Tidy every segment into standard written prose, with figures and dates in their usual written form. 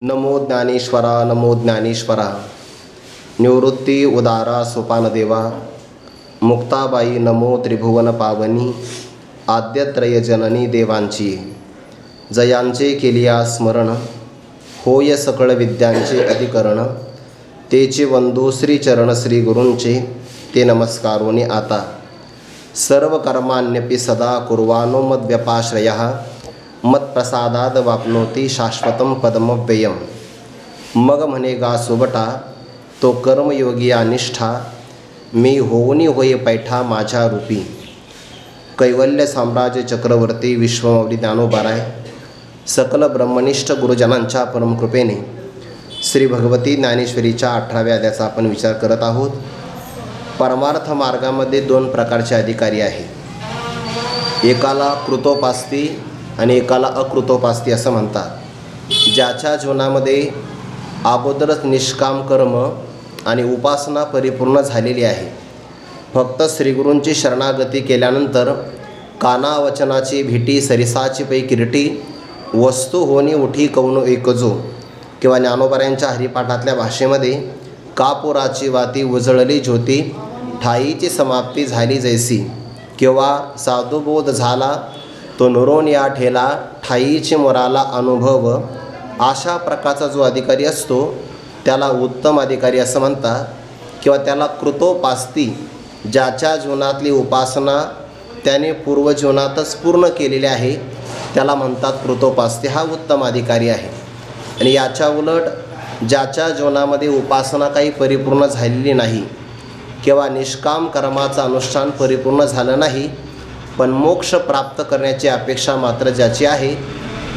नमो ज्ञानेश्वरा नमो ज्ञानेश्वरा। निवृत्ती उदारा सोपानदेवा। मुक्ताबाई नमो त्रिभुवन पावनी। आद्यत्रय जननी देवांची जयांचे केलिया स्मरण। होय सकळ विद्यांचे अधिकरण। तेचे वंदू श्रीचरण श्री गुरूंचे ते नमस्कारोनी आता। सर्व कर्माण्यपि सदा कुर्वाणो मद्व्यपाश्रयः। मत्प्रसादाद वाप्नोती शाश्वतं पदमव्ययम्। मग म्हणेगा सुबटा तो कर्मयोगी अनिष्ठा। मी होऊनी होय पैठा माझ्या रूपी। कैवल्य साम्राज्य चक्रवर्ती विश्वमौली ज्ञानोबाराय सकल ब्रह्मनिष्ठ गुरुजनांच्या परमकृपेने श्री भगवती ज्ञानेश्वरीच्या 18व्या अध्यायाचा आपण विचार करत आहोत। परमार्थ मार्गामध्ये दोन प्रकारचे अधिकारी आहेत, एकाला कृतोपास्ती आणि एकाला अकृतोपास्ती असं म्हणतात। ज्याच्या जीवनामध्ये अगोदरच निष्काम कर्म आणि उपासना परिपूर्ण झालेली आहे, फक्त श्रीगुरूंची शरणागती केल्यानंतर कानावचनाची भेटी सरिसाची पै किरटी वस्तू होणी उठी कौन एकजो, किंवा ज्ञानोबाऱ्यांच्या हरिपाठातल्या भाषेमध्ये कापुराची वाती उजळली ज्योती ठाईची समाप्ती झाली जैसी, किंवा साधुबोध झाला तो नुरोन या ठेला ठाईची मोराला अनुभव। अशा प्रकारचा जो अधिकारी असतो त्याला उत्तम अधिकारी असं म्हणतात, किंवा त्याला कृतोपास्ती, ज्याच्या जीवनातली उपासना त्याने पूर्वजीवनातच पूर्ण केलेली आहे त्याला म्हणतात कृतोपास्ती, हा उत्तम अधिकारी आहे। आणि याच्या उलट ज्याच्या जीवनामध्ये उपासना काही परिपूर्ण झालेली नाही किंवा निष्काम कर्माचं अनुष्ठान परिपूर्ण झालं नाही, पण मोक्ष प्राप्त करण्याची अपेक्षा मात्र ज्याची आहे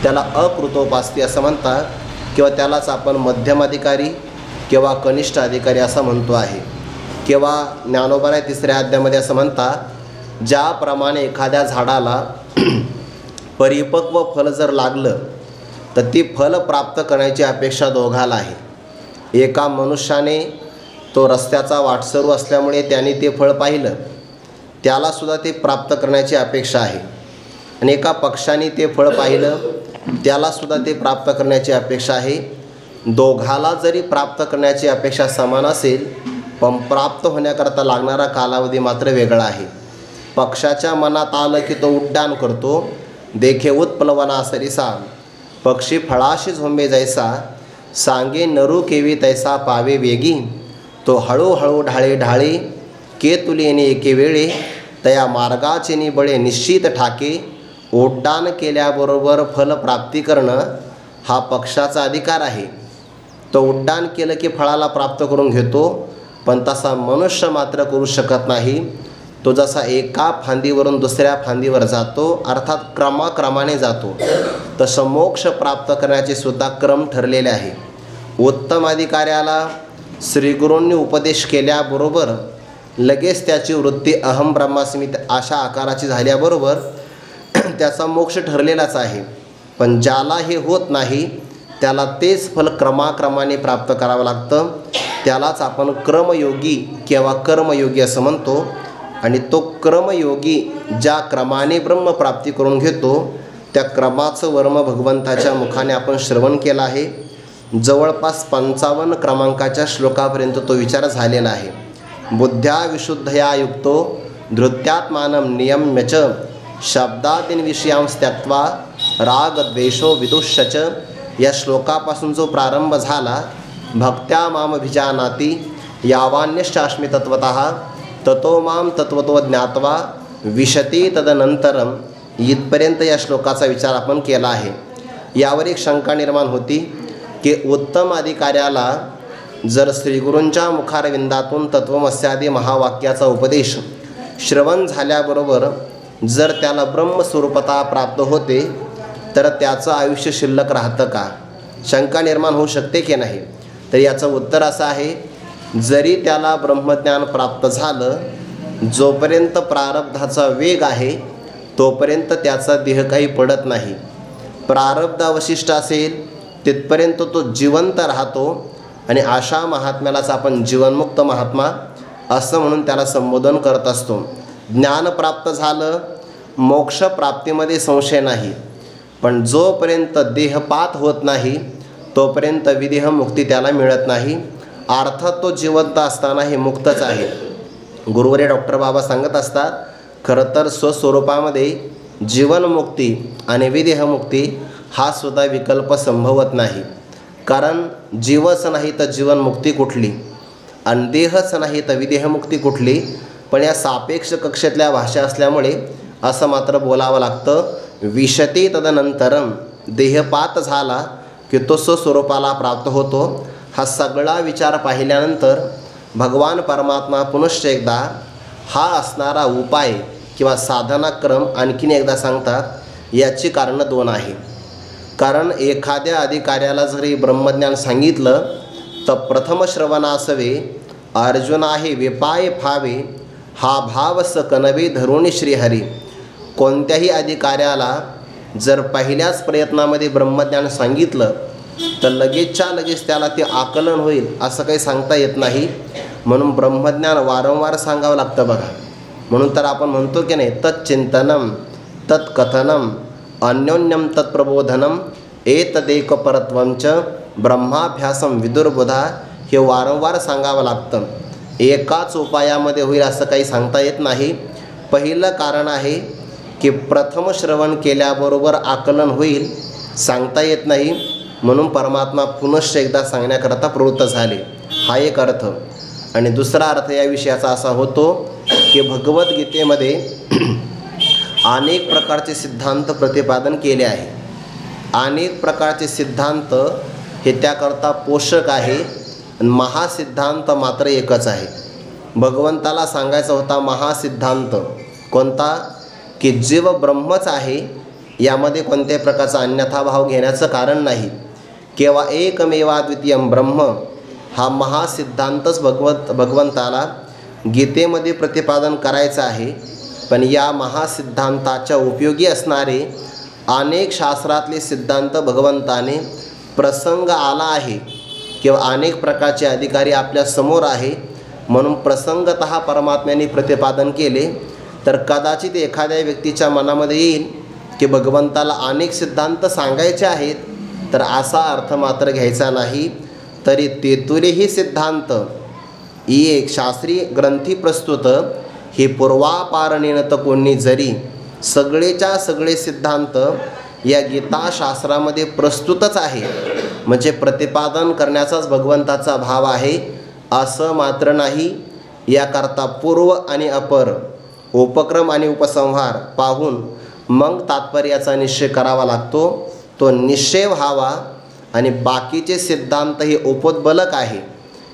त्याला अकृतोपास्ती असं म्हणतात, किंवा त्यालाच आपण मध्यम अधिकारी किंवा कनिष्ठ अधिकारी असं म्हणतो आहे। किंवा ज्ञानोबाराय 3ऱ्या अध्यायामध्ये असं म्हणतात, ज्याप्रमाणे एखाद्या झाडाला परिपक्व फल जर लागलं तर ती फल प्राप्त करण्याची अपेक्षा दोघाला आहे। एका मनुष्याने तो रस्त्याचा वाटसरू असल्यामुळे त्याने ते फळ पाहिलं, त्यालासुद्धा ते प्राप्त करण्याची अपेक्षा आहे। आणि एका पक्षाने ते फळ पाहिलं, त्यालासुद्धा ते प्राप्त करण्याची अपेक्षा आहे। दोघाला जरी प्राप्त करण्याची अपेक्षा समान असेल, पण प्राप्त होण्याकरता लागणारा कालावधी मात्र वेगळा आहे। पक्षाच्या मनात आलं की तो उड्डाण करतो, देखे उत्प्लवना सरिसा पक्षी फळाशी झोंबे जैसा, सांगे नरू केवी तैसा पावे वेगी, तो हळूहळू ढाळे ढाळे के तुलेने एके वेळे, तया मार्गाचे बळे निश्चित ठाके, उड्डाण केल्याबरोबर फलप्राप्ती करणं हा पक्षाचा अधिकार आहे। तो उड्डाण केलं की फळाला प्राप्त करून घेतो, पण तसा मनुष्य मात्र करू शकत नाही। तो जसा एका फांदीवरून दुसऱ्या फांदीवर जातो, अर्थात क्रमाक्रमाने जातो, तसं मोक्ष प्राप्त करण्याचे सुद्धा क्रम ठरलेले आहे। उत्तम अधिकाऱ्याला श्रीगुरूंनी उपदेश केल्याबरोबर लगेच त्याची वृत्ती अहम ब्रह्मास्मी अशा आकाराची झाल्याबरोबर त्याचा मोक्ष ठरलेलाच आहे। पण ज्याला हे होत नाही त्याला तेच फल क्रमाक्रमाने प्राप्त करावं लागतं, त्यालाच आपण क्रमयोगी किंवा कर्मयोगी असं म्हणतो। आणि तो क्रमयोगी ज्या क्रमाने ब्रह्मप्राप्ती करून घेतो त्या क्रमाचं वर्म भगवंताच्या मुखाने आपण श्रवण केलं आहे। जवळपास 55 क्रमांकाच्या श्लोकापर्यंत तो विचार झालेला आहे। बुद्ध्या विशुद्धया युक्तो धृत्यात्मानं नियम्य च, शब्दादीन विषयांस त्यक्त्वा रागद्वेषो विदुष्यच। या श्लोकापासून जो प्रारंभ झाला, भक्त्या मामभिजानाति यावान्यश्चास्मि तत्वतः ततो माम तत्वतो ज्ञात्वा विशती तदनंतरम, इथपर्यंत या श्लोकाचा विचार आपण केला आहे। यावर एक शंका निर्माण होती की उत्तम अधिकाऱ्याला जर श्रीगुरूंच्या मुखारविंदातून तत्वमस्यादी महावाक्याचा उपदेश श्रवण झाल्याबरोबर जर त्याला ब्रह्मस्वरूपता प्राप्त होते तर त्याचं आयुष्य शिल्लक राहतं का, शंका निर्माण होऊ शकते की नाही? तर याचं उत्तर असं आहे, जरी त्याला ब्रह्मज्ञान प्राप्त झालं, जोपर्यंत प्रारब्धाचा वेग आहे तोपर्यंत त्याचा देह काही पडत नाही। प्रारब्ध अवशिष्ट असेल तिथपर्यंत तो जिवंत राहतो, आणि अशा महात्म्यालाच आपण जीवनमुक्त महात्मा असं म्हणून त्याला संबोधन करत असतो। ज्ञान प्राप्त झालं, मोक्ष प्राप्तीमध्ये संशय नाही, पण जोपर्यंत देहपात होत नाही तोपर्यंत विदेह मुक्ती त्याला मिळत नाही. अर्थात तो जिवंत असताना हे मुक्तच आहे. गुरुवर्य डॉक्टर बाबा सांगत असतात, खरं तर स्वस्वरूपामध्ये जीवनमुक्ती आणि विदेहमुक्ती हा सुद्धा विकल्प संभवत नाही. कारण जीवच नाही तर जीवनमुक्ती कुठली, आणि देहच नाही तर विदेहमुक्ती कुठली. पण या सापेक्ष कक्षेतल्या भाषा असल्यामुळे असं मात्र बोलावं लागतं, विशते तदनंतरम, देहपात झाला की तो स्वस्वरूपाला प्राप्त होतो. हा सगळा विचार पाहिल्यानंतर भगवान परमात्मा पुनश्च एकदा हा असणारा उपाय किंवा साधनाक्रम आणखीन एकदा सांगतात. याची कारणं दोन आहे. कारण एखाद्या अधिकाऱ्याला जरी ब्रह्मज्ञान सांगितलं तर प्रथम श्रवणासवे अर्जुना हे विपाय फावे, हा भाव सकनवे धरुणी श्रीहरी. कोणत्याही अधिकाऱ्याला जर पहिल्याच प्रयत्नामध्ये ब्रह्मज्ञान सांगितलं तर लगेचच्या लगेच त्याला ते आकलन होईल असं काही सांगता येत नाही. म्हणून ब्रह्मज्ञान वारंवार सांगावं लागतं बघा. म्हणून तर आपण म्हणतो की नाही, तच्चिंतनम तत्कथनम अन्योन्यम तत्प्रबोधनम एतदेकपरत्वंच ब्रह्माभ्यासम विदुर्बुधा. हे वारंवार सांगावं लागतं. एकाच उपायामध्ये होईल असं काही सांगता येत नाही. पहिलं कारण आहे की प्रथम श्रवण केल्याबरोबर आकलन होईल सांगता येत नाही. म्हणून परमात्मा पुनश्च एकदा सांगण्याकरता प्रवृत्त झाले, हा एक अर्थ. आणि दुसरा अर्थ या विषयाचा असा होतो की भगवद्गीतेमध्ये अनेक प्रकारचे सिद्धांत प्रतिपादन केले आहे. अनेक प्रकारचे सिद्धांत हे त्याकरता पोषक आहे. महासिद्धांत मात्र एकच आहे. भगवंताला सांगायचा होता महासिद्धांत कोणता, की जीव ब्रह्मच आहे, यामध्ये कोणत्याही प्रकारचा अन्यथा भाव घेण्याचं कारण नाही. केवळ एकमेवाद्वितीयम ब्रह्म हा महासिद्धांतच भगवंताला गीतेमध्ये प्रतिपादन करायचं आहे. पण या महासिद्धांताच्या उपयोगी असणारे अनेक शास्त्रातले सिद्धांत भगवंताने प्रसंग आला आहे किंवा अनेक प्रकारचे अधिकारी आपल्या समोर आहे म्हणून प्रसंगतः परमात्म्याने प्रतिपादन केले. तर कदाचित एखाद्या व्यक्तीच्या मनामध्ये येईल की भगवंताला अनेक सिद्धांत सांगायचे आहेत, तर असा अर्थ मात्र घ्यायचा नाही. तरी तेतुरेही सिद्धांत एक शास्त्रीय ग्रंथी प्रस्तुत हे पूर्वापारणेन तर कोणी जरी सगळेच्या सगळे सिद्धांत या गीताशास्त्रामध्ये प्रस्तुतच आहे. म्हणजे प्रतिपादन करण्याचाच भगवंताचा भाव आहे असं मात्र नाही. याकरता पूर्व आणि अपर, उपक्रम आणि उपसंहार पाहून मग तात्पर्याचा निश्चय करावा लागतो. तो निश्चय व्हावा. आणि बाकीचे सिद्धांत हे उपोद्बलक आहे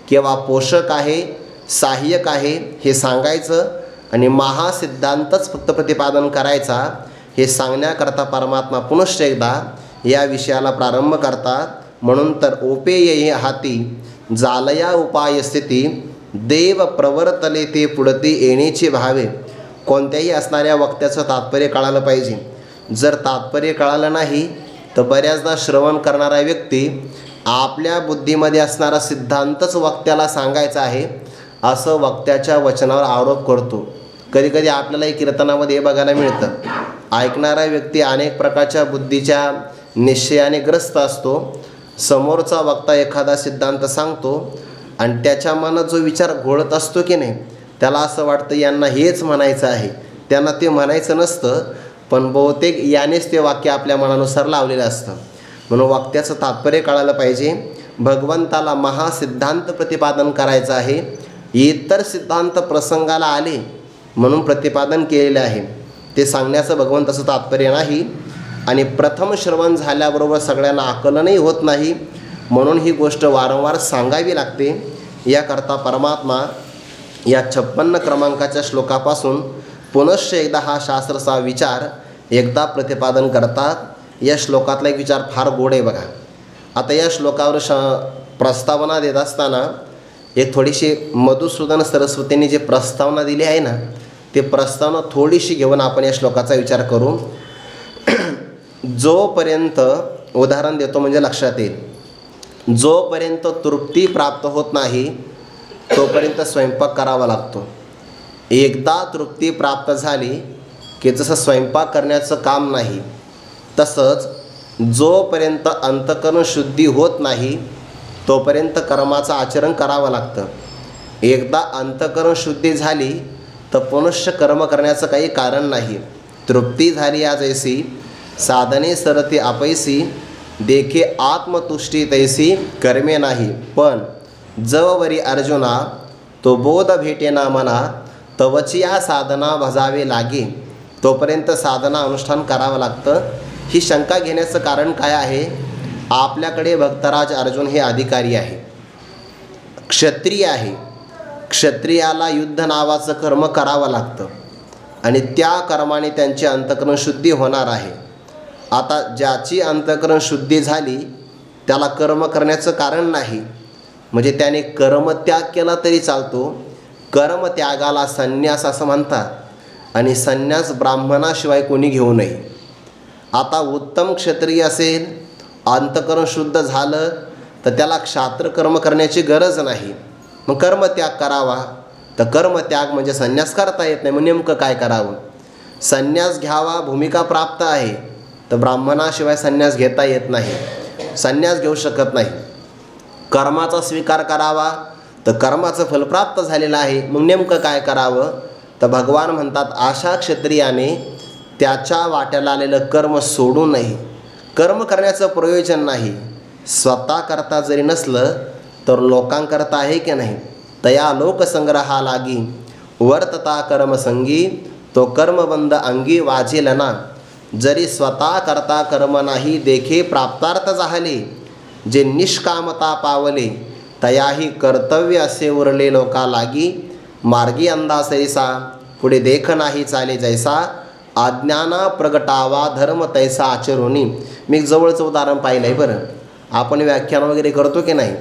किंवा पोषक आहे, सहाय्यक आहे हे सांगायचं आणि महासिद्धांतच फक्त प्रतिपादन करायचा हे सांगण्याकरता परमात्मा पुनश्च एकदा या विषयाला प्रारंभ करतात. म्हणून तर ओपेय हाती जालया उपाय स्थिती देव प्रवर्तले ते पुढती येण्याची भावे. कोणत्याही असणाऱ्या वक्त्याचं तात्पर्य कळालं पाहिजे. जर तात्पर्य कळालं नाही तर बऱ्याचदा श्रवण करणारा व्यक्ती आपल्या बुद्धीमध्ये असणारा सिद्धांतच वक्त्याला सांगायचा आहे असं वक्त्याच्या वचनावर आरोप करतो. कधीकधी आपल्यालाही कीर्तनामध्ये हे बघायला मिळतं. ऐकणारा व्यक्ती अनेक प्रकारच्या बुद्धीच्या निश्चयाने ग्रस्त असतो. समोरचा वक्ता एखादा सिद्धांत सांगतो आणि त्याच्या मनात जो विचार घोळत असतो की नाही, त्याला असं वाटतं यांना हेच म्हणायचं आहे, त्यांना ते म्हणायचं नसतं. पण बहुतेक यानेच ते वाक्य आपल्या मनानुसार लावलेलं असतं. म्हणून वाक्याचं तात्पर्य कळालं पाहिजे. भगवंताला महासिद्धांत प्रतिपादन करायचं आहे. इतर सिद्धांत प्रसंगाला आले म्हणून प्रतिपादन केलेले आहे, ते सांगण्याचं भगवंताचं तात्पर्य नाही. आणि प्रथम श्रवण झाल्याबरोबर सगळ्यांना आकलनही होत नाही म्हणून ही गोष्ट वारंवार सांगावी लागते. याकरता परमात्मा या 56 क्रमांकाच्या श्लोकापासून पुनश्च एकदा हा शास्त्रचा विचार एकदा प्रतिपादन करतात. या श्लोकातला एक विचार फार गोड आहे बघा. आता या श्लोकावर प्रस्तावना देत असताना एक थोडीशी मधुसूदन सरस्वतींनी जे प्रस्तावना दिली आहे ना, ते प्रस्तावना थोडीशी घेऊन आपण या श्लोकाचा विचार करू. जोपर्यंत उदाहरण देतो म्हणजे लक्षात येईल, जोपर्यंत तृप्ती प्राप्त होत नाही तोपर्यंत स्वयंपाक करावा लागतो. एकदा तृप्ती प्राप्त झाली की जसं स्वयंपाक करण्याचं काम नाही, तसंच जोपर्यंत अंतःकरण शुद्धी होत नाही तोपर्यंत कर्माचं आचरण करावं लागतं. एकदा अंतःकरण शुद्धी झाली तर पुनश्च कर्म करण्याचं काही कारण नाही. तृप्ती झाली या जैसी साधने सरती आपैसी देखे आत्मतुष्टी तैसी कर्मे नाही. पण जववरी अर्जुना तो बोध भेटेना मना तवची या साधना भजावे लागे. तोपर्यंत साधना अनुष्ठान करावं लागतं. ही शंका घेण्याचं कारण काय आहे? आपल्याकडे भक्तराज अर्जुन हे अधिकारी आहे, क्षत्रिय आहे. क्षत्रियाला युद्ध नावाचं कर्म करावं लागतं आणि त्या कर्माने त्यांची अंतःकरण शुद्धी होणार आहे. आता ज्याची अंतःकरण शुद्धी झाली त्याला कर्म करण्याचं कारण नाही, म्हणजे त्याने कर्मत्याग केला तरी चालतो. कर्मत्यागाला संन्यास असं म्हणतात आणि संन्यास ब्राह्मणाशिवाय कोणी घेऊ नये. आता उत्तम क्षत्रिय असेल, अंतःकरण शुद्ध झालं तर त्याला क्षात्र कर्म करण्याची गरज नाही, मग कर्मत्याग करावा. तर कर्मत्याग म्हणजे संन्यास करता येत नाही, मग नेमकं काय करावं? संन्यास घ्यावा भूमिका प्राप्त आहे, तर ब्राह्मणाशिवाय संन्यास घेता येत नाही, संन्यास घेऊ शकत नाही. कर्माचा स्वीकार करावा तर कर्माचं फल प्राप्त झालेलं आहे, मग नेमकं काय करावं? तर भगवान म्हणतात अशा क्षत्रियाने त्याच्या वाट्याला आलेलं कर्म सोडू नये. कर्म करण्याचं प्रयोजन नाही. स्वतः करता जरी नसलं तर लोकांकरता आहे की नाही. तया लोकसंग्रहा लागी वर्तता कर्मसंगी तो कर्मबंध अंगी वाजेलना. जरी स्वतः करता कर्म नाही देखे प्राप्तार्थ झाले. जे निष्कामता पावले तयाही कर्तव्य असे उरले लोका लागी. मार्गी अंधा सैसा पुढे देख नाही चाले जैसा. अज्ञाना प्रगटावा धर्म तैसा आचरोनी. मी जवळचं उदाहरण पाहिलं आहे बरं. आपण व्याख्यान वगैरे करतो की नाही,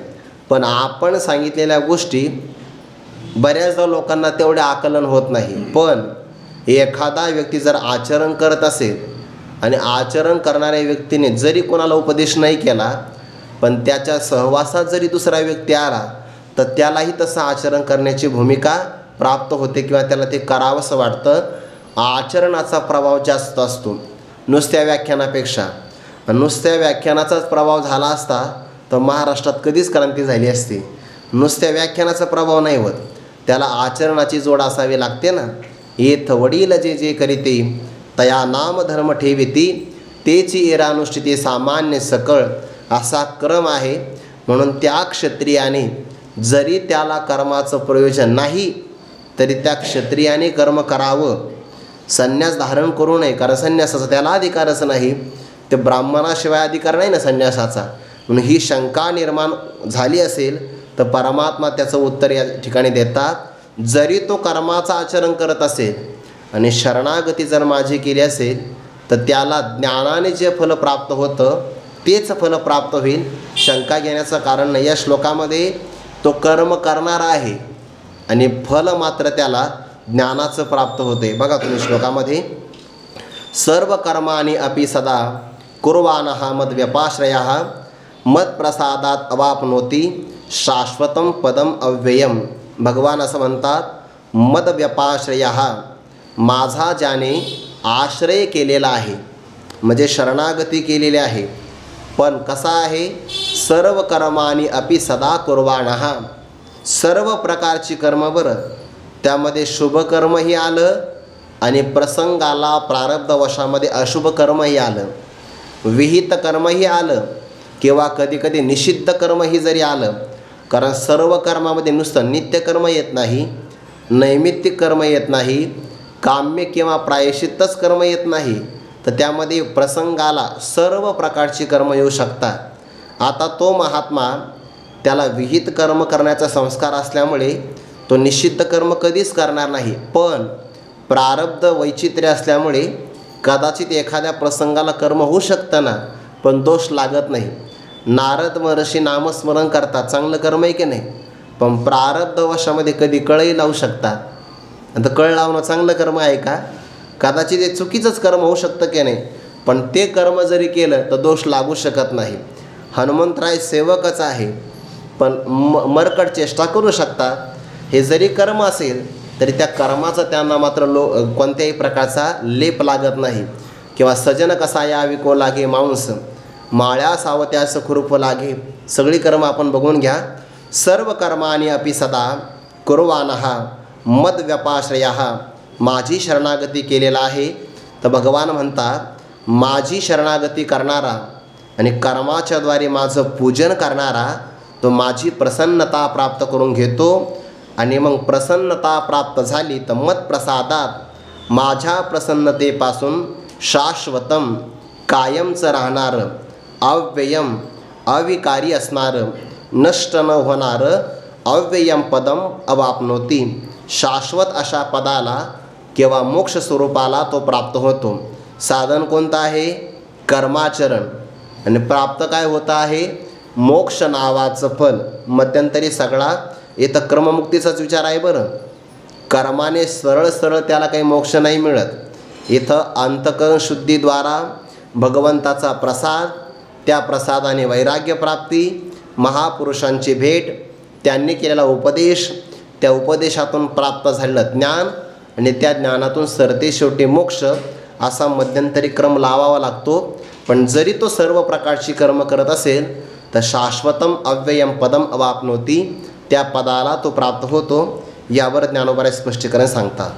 पण आपण सांगितलेल्या गोष्टी बऱ्याचदा लोकांना तेवढे आकलन होत नाही. पण एखादा व्यक्ती जर आचरण करत असेल आणि आचरण करणाऱ्या व्यक्तीने जरी कोणाला उपदेश नाही केला, पण त्याच्या सहवासात जरी दुसरा व्यक्ती आला तर त्यालाही तसं आचरण करण्याची भूमिका प्राप्त होते किंवा त्याला ते करावंसं वाटतं. आचरणाचा प्रभाव जास्त असतो नुसत्या व्याख्यानापेक्षा. नुसत्या व्याख्यानाचाच प्रभाव झाला असता तर महाराष्ट्रात कधीच क्रांती झाली असती. नुसत्या व्याख्यानाचा प्रभाव नाही होत, त्याला आचरणाची जोड असावी लागते ना. येथ वडील जे जे करीते तया नाम धर्म ठेविती तेची एरानुष्ठिती सामान्य सकळ. असा क्रम आहे. म्हणून त्या क्षत्रियाने जरी त्याला कर्माचं प्रयोजन नाही तरी त्या क्षत्रियाने कर्म करावं. संन्यास धारण करू नये, कारण संन्यासाचा त्याला अधिकारच नाही. ते ब्राह्मणाशिवाय अधिकार नाही ना संन्यासाचा. म्हणून ही शंका निर्माण झाली असेल तर परमात्मा त्याचं उत्तर या ठिकाणी देतात. जरी तो कर्माचं आचरण करत असेल आणि शरणागती जर माझी केली असेल तर त्याला ज्ञानाने जे फल प्राप्त होतं तेच फल प्राप्त होईल. शंका घेण्याचं कारण नाही. या श्लोकामध्ये तो कर्म करणारा आहे आणि फल मात्र त्याला ज्ञानाचं प्राप्त होते. बघा तुम्ही श्लोकामध्ये सर्व कर्माणि अपि सदा कुर्वाणः मद्व्यपाश्रयः मत्प्रसादात अवाप्नोति शाश्वतं पदम अव्ययम. भगवान असं म्हणतात मद्व्यपाश्रयः, माझा ज्याने आश्रय केलेला आहे म्हणजे शरणागती केलेली आहे. पण कसा आहे? सर्व कर्माणि अपि सदा कुर्वाणः, सर्व प्रकारची कर्म. बरं, त्यामध्ये शुभ कर्मही आलं आणि प्रसंगाला प्रारब्धवशामध्ये अशुभ कर्मही आलं, विहित कर्मही आलं किंवा कधीकधी निषिद्ध कर्मही जरी आलं. कारण सर्व कर्मामध्ये नुसतं नित्यकर्म येत नाही, नैमित्तिक कर्म येत नाही, काम्य किंवा प्रायश्चित्तच कर्म येत नाही, तर त्यामध्ये प्रसंगाला सर्व प्रकारची कर्म येऊ शकतात. आता तो महात्मा त्याला विहित कर्म करण्याचा संस्कार असल्यामुळे तो निषिद्ध कर्म कधीच करणार नाही. पण प्रारब्ध वैचित्र्य असल्यामुळे कदाचित एखाद्या प्रसंगाला कर्म होऊ शकतं ना, पण दोष लागत नाही. नारद महर्षी नामस्मरण करतात, चांगलं कर्म आहे की नाही, पण प्रारब्धवशामध्ये कधी कळही लावू शकतात. आता कळ लावणं चांगलं कर्म आहे का? कदाचित ते चुकीचंच कर्म होऊ शकतं की नाही, पण ते कर्म जरी केलं तर दोष लागू शकत नाही. हनुमंतराय सेवकच आहे पण मरकट चेष्टा करू शकतात. हे जरी कर्म असेल तरी त्या कर्माचा त्यांना मात्र कोणत्याही प्रकारचा लेप लागत नाही. किंवा सजन कसा यावी को लागे मांस, माळ्या सावत्यास खुरप लागे. सगळी कर्म आपण बघून घ्या. सर्व कर्माणी अपि सदा कुर्वाणः मद्व्यपाश्रयः. माझी शरणागती केलेला आहे. तर भगवान म्हणतात माझी शरणागती करणारा आणि कर्माच्याद्वारे माझं पूजन करणारा तो माझी प्रसन्नता प्राप्त करून घेतो. आणि मग प्रसन्नता प्राप्त झाली तर मत्प्रसादात माझ्या प्रसन्नतेपासून शाश्वतम कायमचं राहणारं अव्ययम अविकारी असणारं नष्ट न होणारं अव्ययम पदम अवाप्नोती. शाश्वत अशा पदाला किंवा मोक्ष स्वरूपाला तो प्राप्त होतो. साधन कोणतं आहे? कर्माचरण. आणि प्राप्त काय होतं आहे? मोक्ष नावाचं फल. मध्यंतरी सगळा इथं क्रममुक्तीचाच विचार आहे बरं. कर्माने सरळ सरळ त्याला काही मोक्ष नाही मिळत. इथं अंतकरण शुद्धीद्वारा भगवंताचा प्रसाद, त्या प्रसादाने वैराग्य प्राप्ती, महापुरुषांची भेट, त्यांनी केलेला उपदेश, त्या उपदेशातून प्राप्त झालेलं ज्ञान आणि त्या ज्ञानातून सरते शेवटी मोक्ष असा मध्यंतरी क्रम लावावा लागतो. पण जरी तो सर्व प्रकारची कर्म करत असेल तर शाश्वतम अव्ययम पदम अवाप्नोती, त्या पदाला तो प्राप्त होतो. यावर ज्ञानोबाराय स्पष्टीकरण सांगतात.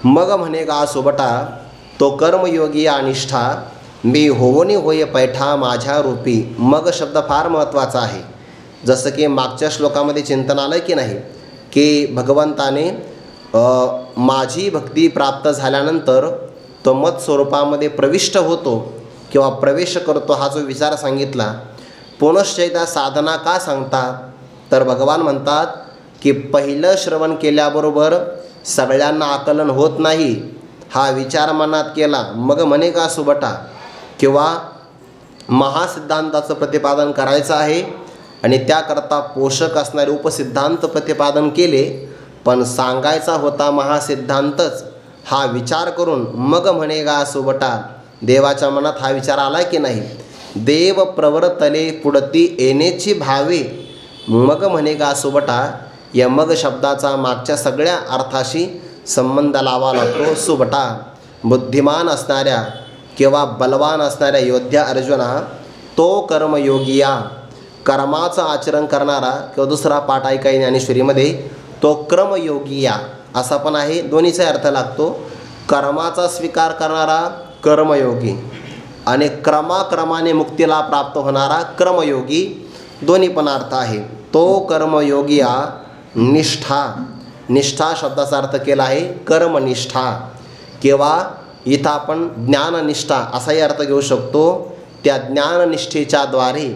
मग म्हणे गा सोबटा तो कर्मयोगी अनिष्ठा मी होवनी होय पैठा माझ्या रूपी. मग शब्द फार महत्त्वाचा आहे. जसं की मागच्या श्लोकामध्ये चिंतन आलं की नाही की भगवंताने माझी भक्ती प्राप्त झाल्यानंतर तो मत स्वरूपामध्ये प्रविष्ट होतो किंवा प्रवेश करतो हा जो विचार सांगितला. पुनश्चैता साधना का सांगतात? तर भगवान म्हणतात की पहिलं श्रवण केल्याबरोबर सगळ्यांना आकलन होत नाही. हा विचार मनात केला मग म्हणे का सुबटा किंवा महासिद्धांताचं प्रतिपादन करायचं आहे आणि त्याकरता पोषक असणारे उपसिद्धांत प्रतिपादन केले. पण सांगायचा होता महासिद्धांतच हा विचार करून मग म्हणे गा सुबटा. देवाच्या मनात हा विचार आला की नाही? देव प्रवर्तले पुढती येण्याची भावे. मग म्हणे गा सुबटा या मग शब्दाचा मागच्या सगळ्या अर्थाशी संबंध लावा लागतो. सुबटा बुद्धिमान असणाऱ्या किंवा बलवान असणाऱ्या योद्धा अर्जुना तो कर्मयोगिया कर्माचं आचरण करणारा किंवा दुसरा पाठ आहे काही ज्ञानेश्वरीमध्ये तो क्रमयोगिया असा पण आहे. दोन्हीचा अर्थ लागतो. कर्माचा स्वीकार करणारा कर्मयोगी आणि क्रमाक्रमाने मुक्तीला प्राप्त होणारा क्रमयोगी दोन्ही पण अर्थ आहे. तो कर्मयोगिया निष्ठा. निष्ठा शब्दाचा अर्थ केला आहे कर्मनिष्ठा किंवा इथं आपण ज्ञाननिष्ठा असाही अर्थ घेऊ शकतो. त्या ज्ञाननिष्ठेच्या द्वारे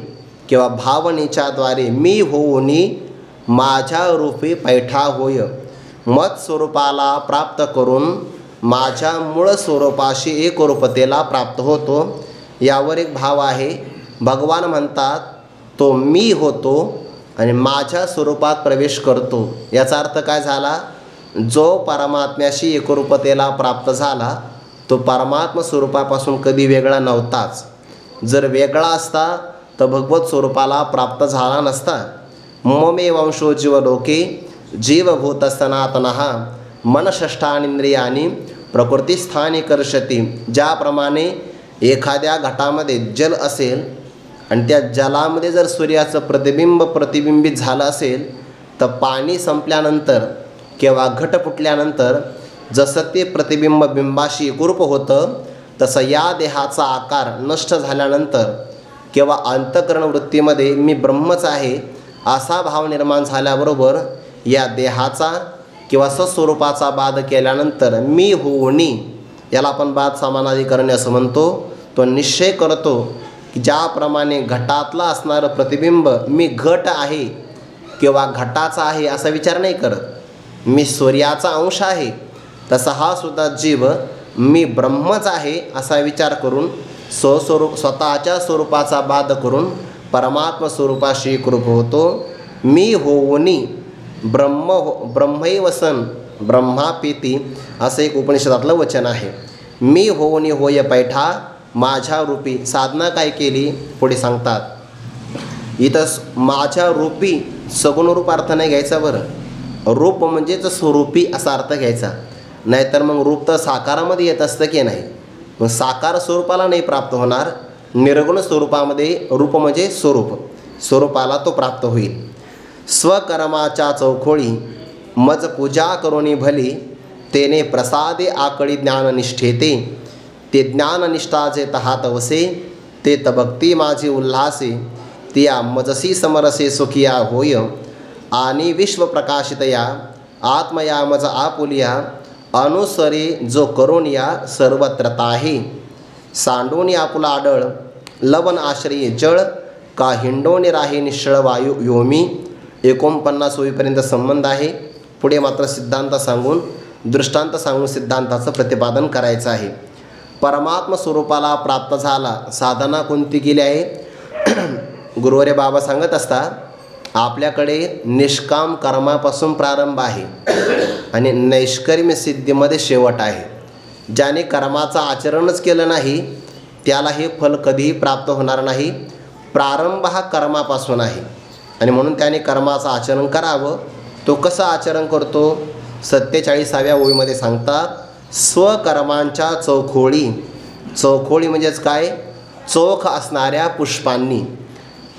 किंवा भावनेच्या द्वारे मी होऊनी माझ्या रूपी पैठा होय. मत स्वरूपाला प्राप्त करून माझ्या मूळ स्वरूपाशी एकरूपतेला प्राप्त होतो. यावर एक भाव आहे. भगवान म्हणतात तो मी होतो आणि माझ्या स्वरूपात प्रवेश करतो. याचा अर्थ काय झाला? जो परमात्म्याशी एकरूपतेला प्राप्त झाला तो परमात्मा स्वरूपापासून कधी वेगळा नव्हताच. जर वेगळा असता तर भगवत स्वरूपाला प्राप्त झाला नसता. ममे वंशो जीवलोके जीवभूत सनातनः मनषष्ठानींद्रियानी प्रकृतीस्थानी कर्षती. ज्याप्रमाणे एखाद्या घटामध्ये जल असेल आणि त्या जलामध्ये जर सूर्याचं प्रतिबिंबित झालं असेल तर पाणी संपल्यानंतर किंवा घट फुटल्यानंतर जसं ते प्रतिबिंब बिंबाशी एकरूप होतं तसं या देहाचा आकार नष्ट झाल्यानंतर किंवा अंतःकरण वृत्तीमध्ये मी ब्रह्मच आहे असा भाव निर्माण झाल्याबरोबर या देहाचा किंवा सस्वरूपाचा बाध केल्यानंतर मी होऊनी याला आपण बाद समानाधिकरणे असं म्हणतो. तो निश्चय करतो की ज्याप्रमाणे घटातला असणारं प्रतिबिंब मी घट आहे किंवा घटाचा आहे असा विचार नाही करत. मी सूर्याचा अंश आहे तसा हा सुद्धा जीव मी ब्रह्मच आहे असा विचार करून स्वतःच्या स्वरूपाचा बाध करून परमात्म स्वरूपाशी एकरूप होतो. मी होऊनी ब्रह्मैव सन ब्रह्मापीती असं एक उपनिषदातलं वचन आहे. मी होऊनी होय पैठा माझ्या रूपी. साधना काय केली पुढे सांगतात. इथं माझ्या रूपी सगुण रूप अर्थ नाही घ्यायचा बरं. रूप म्हणजेच स्वरूपी असा अर्थ घ्यायचा. नाहीतर मग रूप तर साकारामध्ये येत असतं की नाही. मग साकार स्वरूपाला नाही प्राप्त होणार. निर्गुण स्वरूपामध्ये, रूप म्हणजे स्वरूप, स्वरूपाला तो प्राप्त होईल. स्वकर्माच्या चौखोळी मज पूजा करोनी भली, तेने प्रसादे आकळी ज्ञाननिष्ठेते. ते ज्ञाननिष्ठा जे तहात वसे, ते तभक्ती माझी उल्हासे. तिया मजसी समरसे सुखिया होय, आणि विश्वप्रकाशितया आत्मया मज आपुलिया. अनुसरे जो करोनिया सर्वत्रताहे, सांडोनी आपुला आडळ लवन आश्रये जळ. का हिंडोनी राहे निश्चळ वायू योमी. 49 होईपर्यंत संबंध आहे. पुढे मात्र सिद्धांत सांगून, दृष्टांत सांगून सिद्धांताचं प्रतिपादन करायचं आहे. परमात्म स्वरूपाला प्राप्त झाला, साधना कोणती केली आहे? गुरुवारे बाबा सांगत असतात, आपल्याकडे निष्काम कर्मापासून प्रारंभ आहे आणि नैष्कर्म्य सिद्धीमध्ये शेवट आहे. ज्याने कर्माचं आचरणच केलं नाही त्याला हे फल कधीही प्राप्त होणार नाही. प्रारंभ हा कर्मापासून आहे आणि म्हणून त्याने कर्माचं आचरण करावं. तो कसं आचरण करतो? 47व्या ओळीमध्ये सांगतात, स्वकर्मांच्या चौखोळी. चौखोळी म्हणजेच काय? चोख असणाऱ्या पुष्पांनी.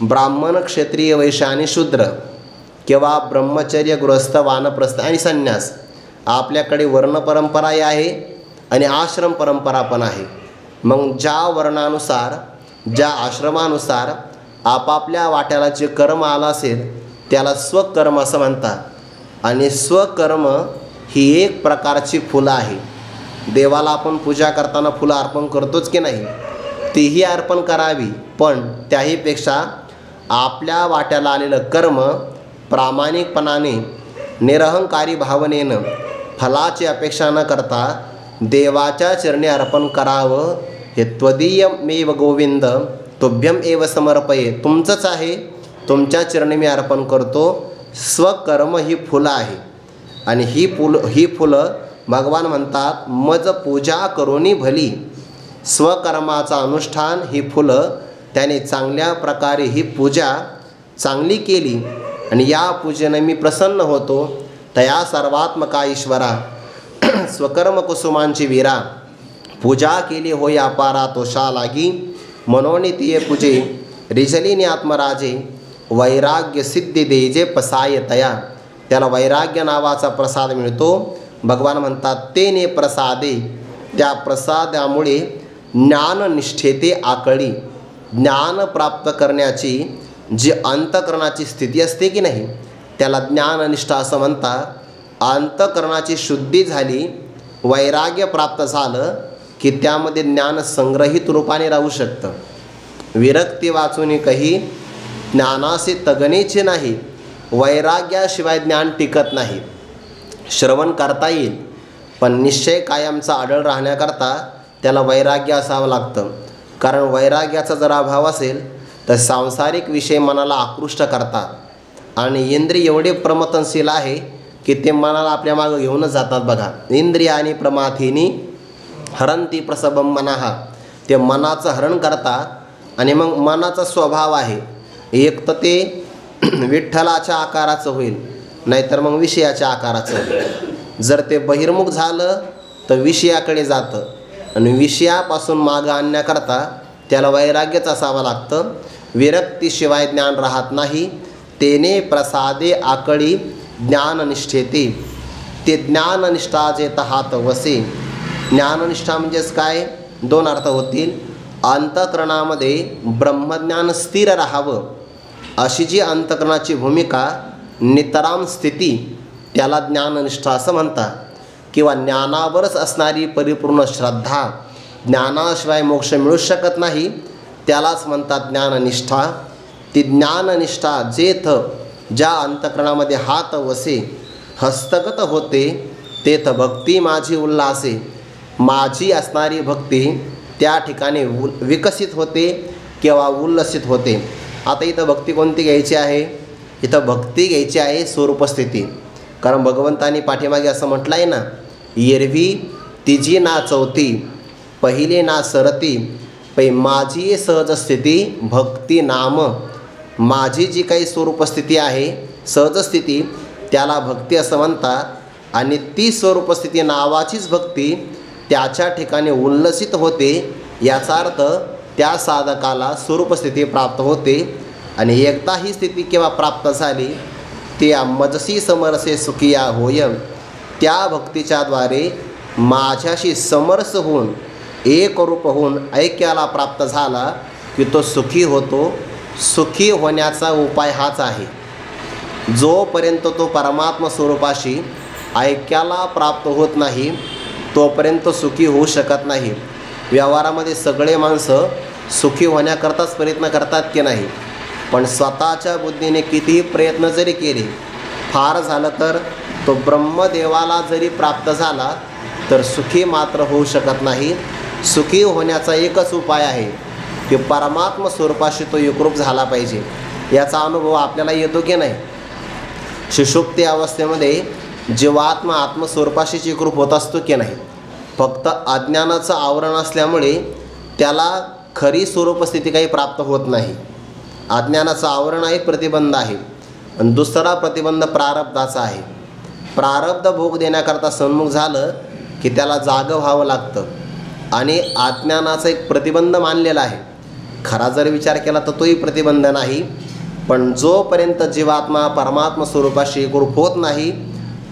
ब्राह्मण, क्षत्रिय, वैश्य आणि शूद्र किंवा ब्रह्मचर्य, गृहस्थ, वानप्रस्थ आणि संन्यास. आपल्याकडे वर्ण परंपराही आहे आणि आश्रम परंपरा पण आहे. मग ज्या वर्णानुसार, ज्या आश्रमानुसार आपापल्या वाट्याला जे कर्म आलं असेल त्याला स्वकर्म असं म्हणतात. आणि स्वकर्म ही एक प्रकारची फुलं आहे. देवाला आपण पूजा करताना फुलं अर्पण करतोच की नाही? तीही अर्पण करावी, पण त्याहीपेक्षा आपल्या वाट्याला आलेलं कर्म प्रामाणिकपणाने, निरहंकारी भावनेनं, फलाची अपेक्षा न करता देवाच्या चरणी अर्पण करावं. हे त्वदीयमेव गोविंद तुभ्यम एव समर्पये. तुमचंच आहे, तुमच्या चरणी मी अर्पण करतो. स्वकर्म ही फुलं आहे आणि ही फुलं भगवान म्हणतात, मज पूजा करोनी भली. स्वकर्माचा अनुष्ठान ही फुलं त्याने चांगल्या प्रकारे ही पूजा चांगली केली आणि या पूजेने मी प्रसन्न होतो. तया सर्वात्मका ईश्वरा स्वकर्म कुसुमांची वीरा. पूजा केली होय अपारा तोषा लागी. मनोनी तिये पूजे रिजलीने आत्मराजे. वैराग्य सिद्धी देजे पसाय तया. त्याला वैराग्य नावाचा प्रसाद मिळतो. भगवान म्हणतात, तेने प्रसादे. त्या प्रसादामुळे ज्ञाननिष्ठेते आकळी. ज्ञान प्राप्त करण्याची जी अंतःकरणाची स्थिती असते की नाही त्याला ज्ञाननिष्ठा असं म्हणतात. अंतःकरणाची शुद्धी झाली, वैराग्य प्राप्त झालं की त्यामध्ये ज्ञान संग्रहित रूपाने राहू शकतं. विरक्ती वाचून काही ज्ञानासे तगणेचे नाही. वैराग्याशिवाय ज्ञान टिकत नाही. श्रवण करता येईल पण निश्चय कायमचा आढळ राहण्याकरता त्याला वैराग्य असावं लागतं. कारण वैराग्याचा जर अभाव असेल तर सांसारिक विषय मनाला आकृष्ट करतात आणि इंद्रिय एवढे प्रमथनशील आहे की ते मनाला आपल्या मागं घेऊनच जातात. बघा, इंद्रियानी प्रमाथिनी हरंती प्रसभम मनाहा. ते मनाचं हरण करतात आणि मग मनाचा स्वभाव आहे, एक तर ते विठ्ठलाच्या आकाराचं होईल, नाहीतर मग विषयाच्या आकाराचं होईल. जर ते बहिर्मुख झालं तर विषयाकडे जातं आणि विषयापासून मागं आणण्याकरता त्याला वैराग्यच असावं लागतं. विरक्तीशिवाय ज्ञान राहत नाही. तेने प्रसादे आकळी ज्ञाननिष्ठेते. ते ज्ञाननिष्ठा जे तहात वसे. ज्ञाननिष्ठा म्हणजेच काय? दोन अर्थ होतील. अंतःकरणामध्ये ब्रह्मज्ञान स्थिर राहावं अशी जी अंतःकरणाची भूमिका, नितराम स्थिती, त्याला ज्ञाननिष्ठा असं म्हणतात. किंवा ज्ञानावरच असणारी परिपूर्ण श्रद्धा, ज्ञानाशिवाय मोक्ष मिळू शकत नाही, त्यालाच म्हणतात ज्ञाननिष्ठा. ती ज्ञाननिष्ठा जेथ ज्या अंतःकरणामध्ये हात वसे, हस्तगत होते, तेथ भक्ती माझी उल्हासे. माझी असणारी भक्ती त्या ठिकाणी विकसित होते किंवा उल्लसित होते. आता इथं भक्ती कोणती घ्यायची आहे? इथं भक्ती घ्यायची आहे स्वरूपस्थिती. कारण भगवंतांनी पाठीमागे असं म्हटलं आहे ना, एरवी तिजी ना चौथी, पहिले ना सरती, पै माझी सहज स्थिती भक्ती नाम. माझी जी काही स्वरूपस्थिती आहे, सहजस्थिती, त्याला भक्ती असं म्हणतात. आणि ती स्वरूपस्थिती नावाचीच भक्ती त्याच्या ठिकाणी उल्लसित होते. याचा अर्थ त्या साधकाला स्वरूपस्थिती प्राप्त होते. आणि एकदा ही स्थिती केव्हा प्राप्त झाली, त्या मजसी समरसे सुखिया होय, त्या भक्तीच्या द्वारे माझ्याशी समरस होऊन एक रूप होऊन ऐक्याला प्राप्त झाला की तो सुखी होतो. सुखी होण्याचा उपाय हाच आहे. जोपर्यंत तो परमात्मा स्वरूपाशी ऐक्याला प्राप्त होत नाही तोपर्यंत सुखी होऊ शकत नाही. व्यवहारामध्ये सगळे माणसं सुखी होण्याकरताच प्रयत्न करतात की नाही, पण स्वतःच्या बुद्धीने कितीही प्रयत्न जरी केले, फार झालं तर तो ब्रह्मदेवाला जरी प्राप्त झाला तर सुखी मात्र होऊ शकत नाही. सुखी होण्याचा एकच उपाय आहे की परमात्मा स्वरूपाशी तो एकरूप झाला पाहिजे. याचा अनुभव आपल्याला येतो की नाही. सुषुप्ती अवस्थेमध्ये जीवात्मा आत्मस्वरूपाशीच एकरूप होत असतो की नाही. फक्त अज्ञानाचं आवरण असल्यामुळे त्याला खरी स्वरूपस्थिती काही प्राप्त होत नाही. अज्ञानाचं आवरण आहे, प्रतिबंध आहे. आणि दुसरा प्रतिबंध प्रारब्धाचा आहे. प्रारब्ध भोग देण्याकरता सन्मुख झालं की त्याला जागं व्हावं लागतं. आणि अज्ञानाचा एक प्रतिबंध मानलेला आहे. खरा जर विचार केला तर तोही प्रतिबंध नाही. पण जोपर्यंत जीवात्मा परमात्मा स्वरूपाशी एकरूप होत नाही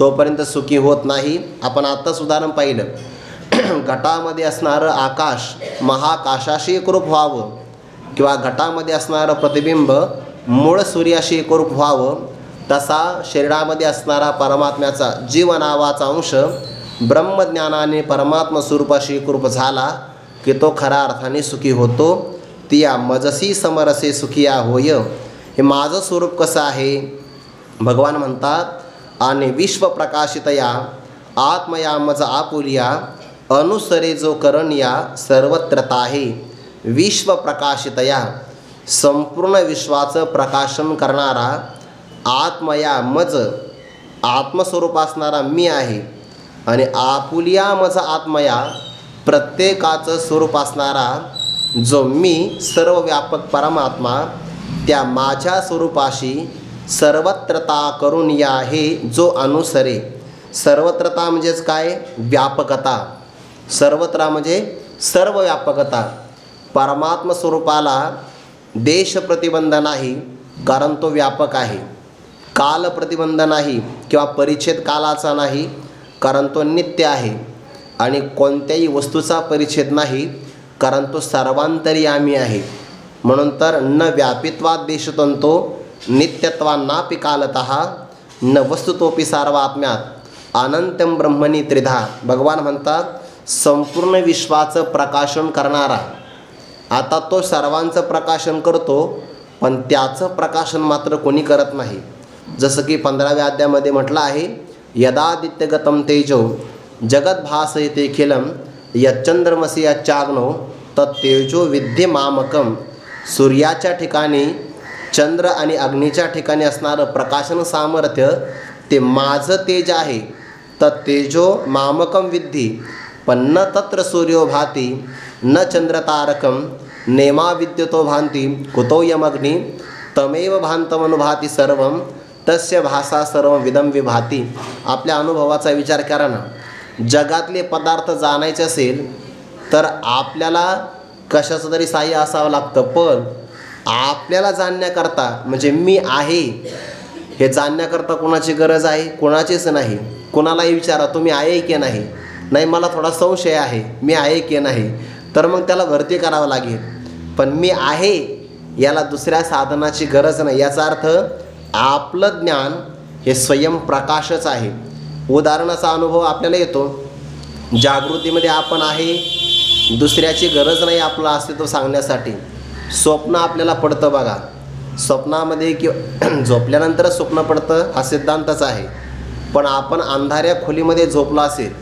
तोपर्यंत सुखी होत नाही. आपण आत्ताच उदाहरण पाहिलं, घटामध्ये असणारं आकाश महाकाशाशी एकरूप व्हावं किंवा घटामध्ये असणारं प्रतिबिंब मूळ सूर्याशी एकरूप व्हावं, तसा शरीरामध्ये असणारा परमात्म्याचा जीव नावाचा अंश ब्रह्मज्ञानाने परमात्मा स्वरूपाशी एकरूप झाला की तो खऱ्या अर्थाने सुखी होतो. तिया मजसी समरसे सुखिया होय. हे माझं स्वरूप कसं आहे. भगवान म्हणतात, आणि विश्व प्रकाशितया आत्मया मज आपुलिया अनुसरे जो करणिया सर्वत्रता आहे. विश्व प्रकाशितया संपूर्ण विश्वाचं प्रकाशन करणारा आत्मया मज आत्मस्वरूप असणारा मी आहे. आणि आपुलिया मज आत्मया प्रत्येकाचं स्वरूप असणारा जो मी सर्व व्यापक परमात्मा, त्या माझ्या स्वरूपाशी सर्वत्रता करून या हे जो अनुसरे. सर्वत्रता म्हणजेच काय, व्यापकता. सर्वत्र म्हणजे सर्व व्यापकता. परमात्मा स्वरूपाला देश प्रतिबंध नाही कारण तो व्यापक आहे. काल प्रतिबंध नाही किंवा परिच्छेद कालाचा नाही कारण तो नित्य आहे. आणि कोणत्याही वस्तूचा परिच्छेद नाही कारण तो सर्वांतर्यामी आहे. म्हणून तर न व्यापित्वात देशतंतो नित्यत्वान्नापि कालतः न वस्तुतोपि सार्वात्म्यात अनंतम ब्रह्मणी त्रिधा. भगवान म्हणतात, संपूर्ण विश्वाचं प्रकाशन करणारा. आता तो सर्वांचं प्रकाशन करतो पण त्याचं प्रकाशन मात्र कोणी करत नाही. जसं की 15व्या अध्यायामध्ये म्हटलं आहे, यदादित्यगतम तेजो जगद्भासयते खिलम यच्चंद्रमसी यच्चाग्नो तत्तेजो विद्ये मामकम. सूर्याच्या ठिकाणी चंद्र आणि अग्नीच्या ठिकाणी असणारं प्रकाशन सामर्थ्य ते माझं तेज आहे. तत्तेजो मामकम विद्धी पण न तत्र सूर्यो भाती न चंद्रतारकम नेमा विद्युतो भांती कुतो यमग्नी तमेव भांतमनुभाती सर्वम तस्य भासा सर्व विदम विभाती. आपल्या अनुभवाचा विचार करा ना. जगातले पदार्थ जाणायचे असेल तर आपल्याला कशाचं तरी साह्य असावं लागतं. पण आपल्याला जाणण्याकरता म्हणजे मी आहे हे जाणण्याकरता कोणाची गरज आहे? कोणाचीच नाही. कोणालाही विचारा, तुम्ही आहे की नाही? नाही, मला थोडा संशय आहे, मी आहे की नाही, तर मग त्याला भरती करावं लागेल. पण मी आहे याला दुसऱ्या साधनाची गरज नाही. याचा अर्थ आपलं ज्ञान हे स्वयंप्रकाशच आहे. उदाहरणाचा अनुभव आपल्याला येतो. जागृतीमध्ये आपण आहे, दुसऱ्याची गरज नाही आपलं अस्तित्व सांगण्यासाठी. स्वप्न आपल्याला पडतं बघा. स्वप्नामध्ये किंवा झोपल्यानंतर स्वप्न पडतं हा सिद्धांतच आहे. पण आपण अंधाऱ्या खोलीमध्ये झोपलो असेल,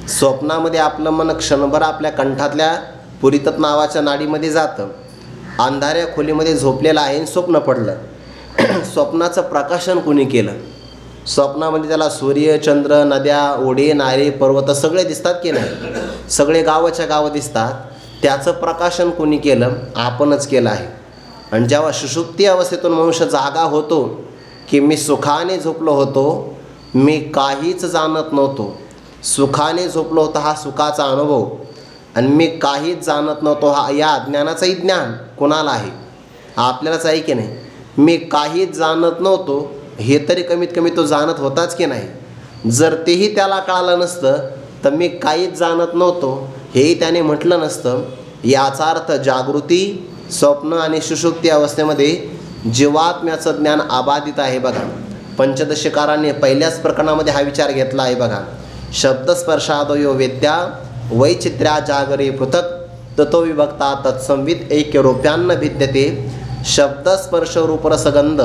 स्वप्नामध्ये आपलं मन क्षणभर आपल्या कंठातल्या पुरितत नावाच्या नाडीमध्ये जातं. अंधाऱ्या खोलीमध्ये झोपलेलं आहे आणि स्वप्न पडलं. स्वप्नाचं प्रकाशन कोणी केलं? स्वप्नामध्ये त्याला सूर्य, चंद्र, नद्या, ओढे, नारे, पर्वत सगळे दिसतात की नाही? सगळे गावाच्या गावं दिसतात. त्याचं प्रकाशन कोणी केलं? आपणच केलं आहे. आणि जेव्हा सुषुप्ती अवस्थेतून मनुष्य जागा होतो की मी सुखाने झोपलो होतो, मी काहीच जाणत नव्हतो, सुखाने झोपलो होतो, हा सुखाचा अनुभव. आणि मी काहीच जाणत नव्हतो, हा या अज्ञानाचंही ज्ञान कोणाला आहे? आपल्यालाच आहे की नाही? मी काहीच जाणत नव्हतो हे तरी कमीत कमी तो जाणत होताच की नाही? जर तेही त्याला कळालं नसतं तर मी काहीच जाणत नव्हतो हेही त्याने म्हटलं नसतं. याचा अर्थ जागृती, स्वप्न आणि सुषुप्ती अवस्थेमध्ये जीवात्म्याचं ज्ञान अबाधित आहे. बघा, पंचदशीकारांनी पहिल्याच प्रकरणामध्ये हा विचार घेतला आहे. बघा, शब्दस्पर्शादयो वेद्या वैचित्र्या जागरे पृथक ततो विभक्ता तत्संवित ऐक्यरूप्यान्न भिद्यते. शब्दस्पर्श रूपरसगंध,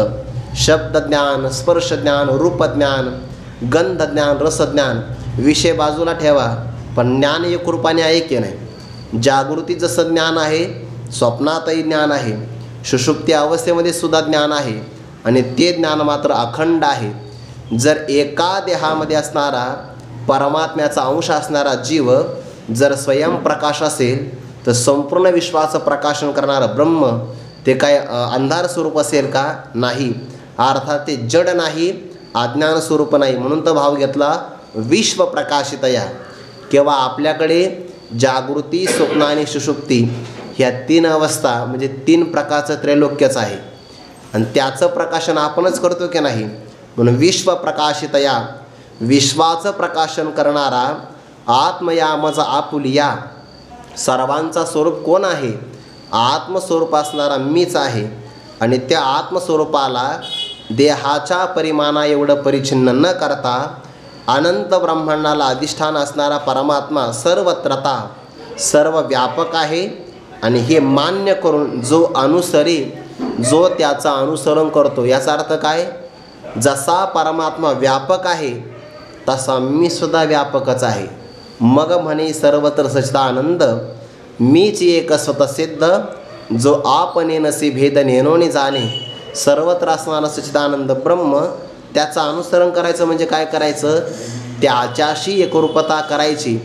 शब्दज्ञान, स्पर्शज्ञान, रूपज्ञान, गंधज्ञान, रसज्ञान विषय बाजूला ठेवा, पण ज्ञान एकरूपाने ऐक्य नाही. जागृती जसं ज्ञान आहे, स्वप्नातही ज्ञान आहे, सुषुप्ती अवस्थेमध्ये सुद्धा ज्ञान आहे आणि ते ज्ञान मात्र अखंड आहे. जर एका देहामध्ये असणारा परमात्म्याचा अंश असणारा जीव जर स्वयंप्रकाश असेल तर संपूर्ण विश्वाचं प्रकाशन करणारं ब्रह्म ते काय अंधार स्वरूप असेल का? नाही. अर्थात ते जड नाही, अज्ञान स्वरूप नाही. म्हणून तर भाव घेतला विश्व प्रकाशितया. केव्हा आपल्याकडे जागृती, स्वप्न आणि सुषुप्ती ह्या तीन अवस्था म्हणजे तीन प्रकारचं त्रैलोक्यच आहे आणि त्याचं प्रकाशन आपणच करतो की नाही? म्हणून विश्व प्रकाशितया, विश्वाचं प्रकाशन करणारा आत्मयामज आपुलिया. सर्वांचा स्वरूप कोण आहे? आत्मस्वरूप असणारा मीच आहे आणि त्या आत्मस्वरूपाला देहाच्या परिमाणा एवढं परिच्छिन्न न करता अनंत ब्रह्मांडाला अधिष्ठान असणारा परमात्मा सर्वत्रता सर्व व्यापक आहे. आणि हे मान्य करून जो अनुसरी, जो त्याचं अनुसरण करतो, याचा अर्थ काय? जसा परमात्मा व्यापक आहे तसा मी सुद्धा व्यापकच आहे. मग म्हणे सर्वत्र सच्चिदानंद, मीच एक स्वतःसिद्ध, जो आपणे नसे भेद नेनोनी जाणे. सर्वत्र असणारा सच्चिदानंद ब्रह्म, त्याचं अनुसरण करायचं म्हणजे काय करायचं? त्याच्याशी एकरूपता करायची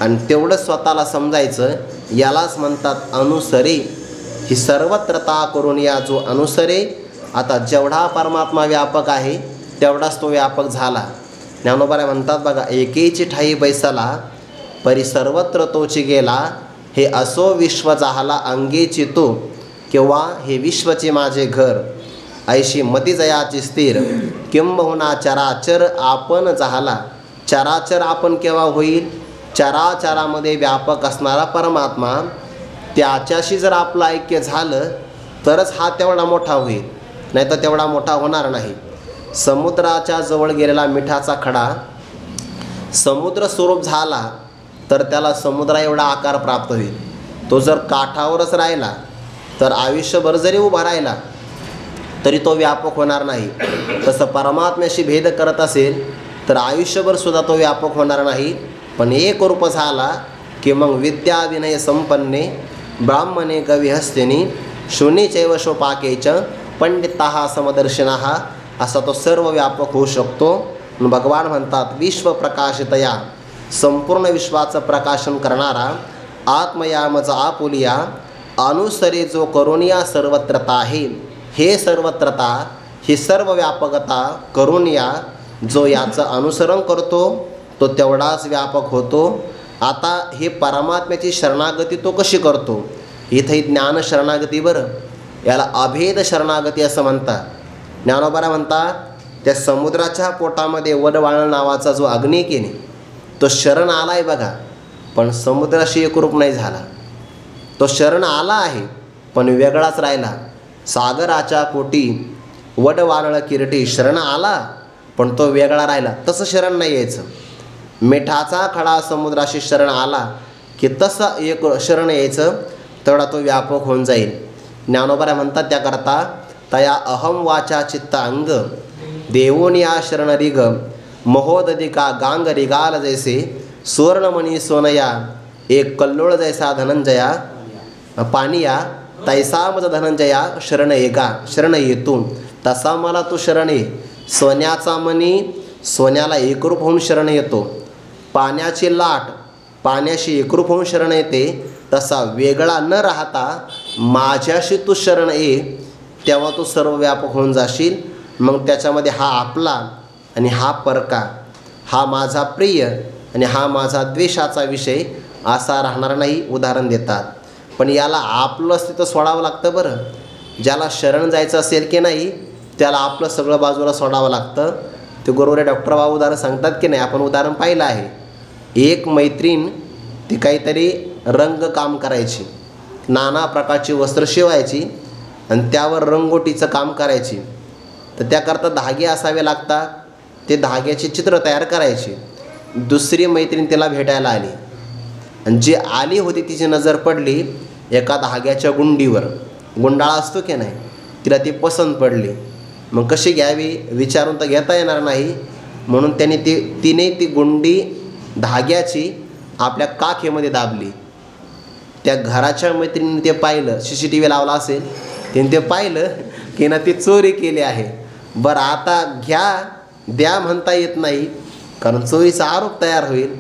आणि तेवढं स्वतःला समजायचं. यालाच म्हणतात अनुसरे. ही सर्वत्रता करून या जो अनुसरे, आता जेवढा परमात्मा व्यापक आहे तेवढाच तो व्यापक झाला. ज्ञानोबा म्हणतात बघा, एकेची ठाई बैसला परी सर्वत्र तोची गेला. हे असो विश्व जाहला अंगेची तो, किंवा हे विश्वचे माझे घर. ऐशी मती जयाची स्थिर, किंबहुना चराचर आपण जाहला. चराचर आपण केव्हा होईल? चराचरामध्ये व्यापक असणारा परमात्मा, त्याच्याशी जर आपलं ऐक्य झालं तरच हा तेवढा मोठा होईल, नाही तर तेवढा मोठा होणार नाही. समुद्राच्या जवळ गेलेला मिठाचा खडा समुद्र स्वरूप झाला तर त्याला समुद्रा एवढा आकार प्राप्त होईल. तो जर काठावरच राहिला तर आयुष्यभर जरी उभा राहिला तरी तो व्यापक होणार नाही. तसं परमात्म्याशी भेद करत असेल तर आयुष्यभर सुद्धा तो व्यापक होणार नाही. पण एक रूप झाला की मग विद्या विनय संपन्ने ब्राह्मणे गविहस्तिनी शून्यचैव शोपाकेच पंडिताः समदर्शिनाः, असा तो सर्व व्यापक होऊ शकतो. भगवान म्हणतात विश्व प्रकाशितया, संपूर्ण विश्वाचं प्रकाशन करणारा आत्मयामज आपुलिया. अनुसरे जो करुणिया सर्वत्रता आहे. हे सर्वत्रता, ही सर्व व्यापकता करुणिया, जो याचं अनुसरण करतो तो तेवढाच व्यापक होतो. आता हे परमात्म्याची शरणागती तो कशी करतो? इथंही ज्ञान शरणागती, बरं, याला अभेद शरणागती असं म्हणतात. ज्ञानोबा म्हणतात त्या समुद्राच्या पोटामध्ये वडवाळ नावाचा जो अग्नी की नाही, तो शरण आला आहे बघा, पण समुद्राशी एकरूप नाही झाला. तो शरण आला आहे पण वेगळाच राहिला. सागराच्या पोटी वडवाळ किरटी शरण आला पण तो वेगळा राहिला. तसं शरण नाही यायचं. मिठाचा खडा समुद्राशी शरण आला की तसं एक शरण यायचं, तेवढा तो व्यापक होऊन जाईल. ज्ञानोबा म्हणतात त्याकरता तया अहम वाचा चित्त अंग देवोनिया शरण रिग महोदधिका गांग रिगाल जैसे सुवर्णमणी सोनया एक कल्लोळ जैसा धनंजया पानिया तैसा मज धनंजया शरण येगा. शरण येतो तसा मला तू शरण ये. सोन्याचा मणी सोन्याला एकरूप होऊन शरण येतो. पाण्याची लाट पाण्याशी एकरूप होऊन शरण येते. तसा वेगळा न राहता माझ्याशी तू शरण ये, तेव्हा तू सर्व व्यापक होऊन जाशील. मग त्याच्यामध्ये हा आपला आणि हा परका, हा माझा प्रिय आणि हा माझा द्वेषाचा विषय असा राहणार नाही उदाहरण देतात. पण याला आपलं अस्तित्व सोडावं लागतं बरं. ज्याला शरण जायचं असेल की नाही त्याला आपलं सगळं बाजूला सोडावं लागतं. ते गुरुवारी डॉक्टर बाबा उदाहरण सांगतात की नाही, आपण उदाहरण पाहिलं आहे. एक मैत्रीण ती काहीतरी रंगकाम करायची, नाना प्रकारची वस्त्र शिवायची आणि त्यावर रंगोटीचं काम करायची. तर त्याकरता धागे असावे लागतात. ते धाग्याचे चित्र तयार करायचे. दुसरी मैत्रीण तिला भेटायला आली आणि जी आली होती तिची नजर पडली एका धाग्याच्या गुंडीवर. गुंडाळा असतो की नाही, तिला ती पसंत पडली. मग कशी घ्यावी विचारून तर घेता येणार नाही, म्हणून तिने ती गुंडी धाग्याची आपल्या काखेमध्ये दाबली. त्या घराच्या मैत्रिणीने ते पाहिलं, CCTV लावला असेल, तिने ते पाहिलं की ना ती चोरी केली आहे. बरं आता द्या म्हणता येत नाही, कारण चोरीचा आरोप तयार होईल.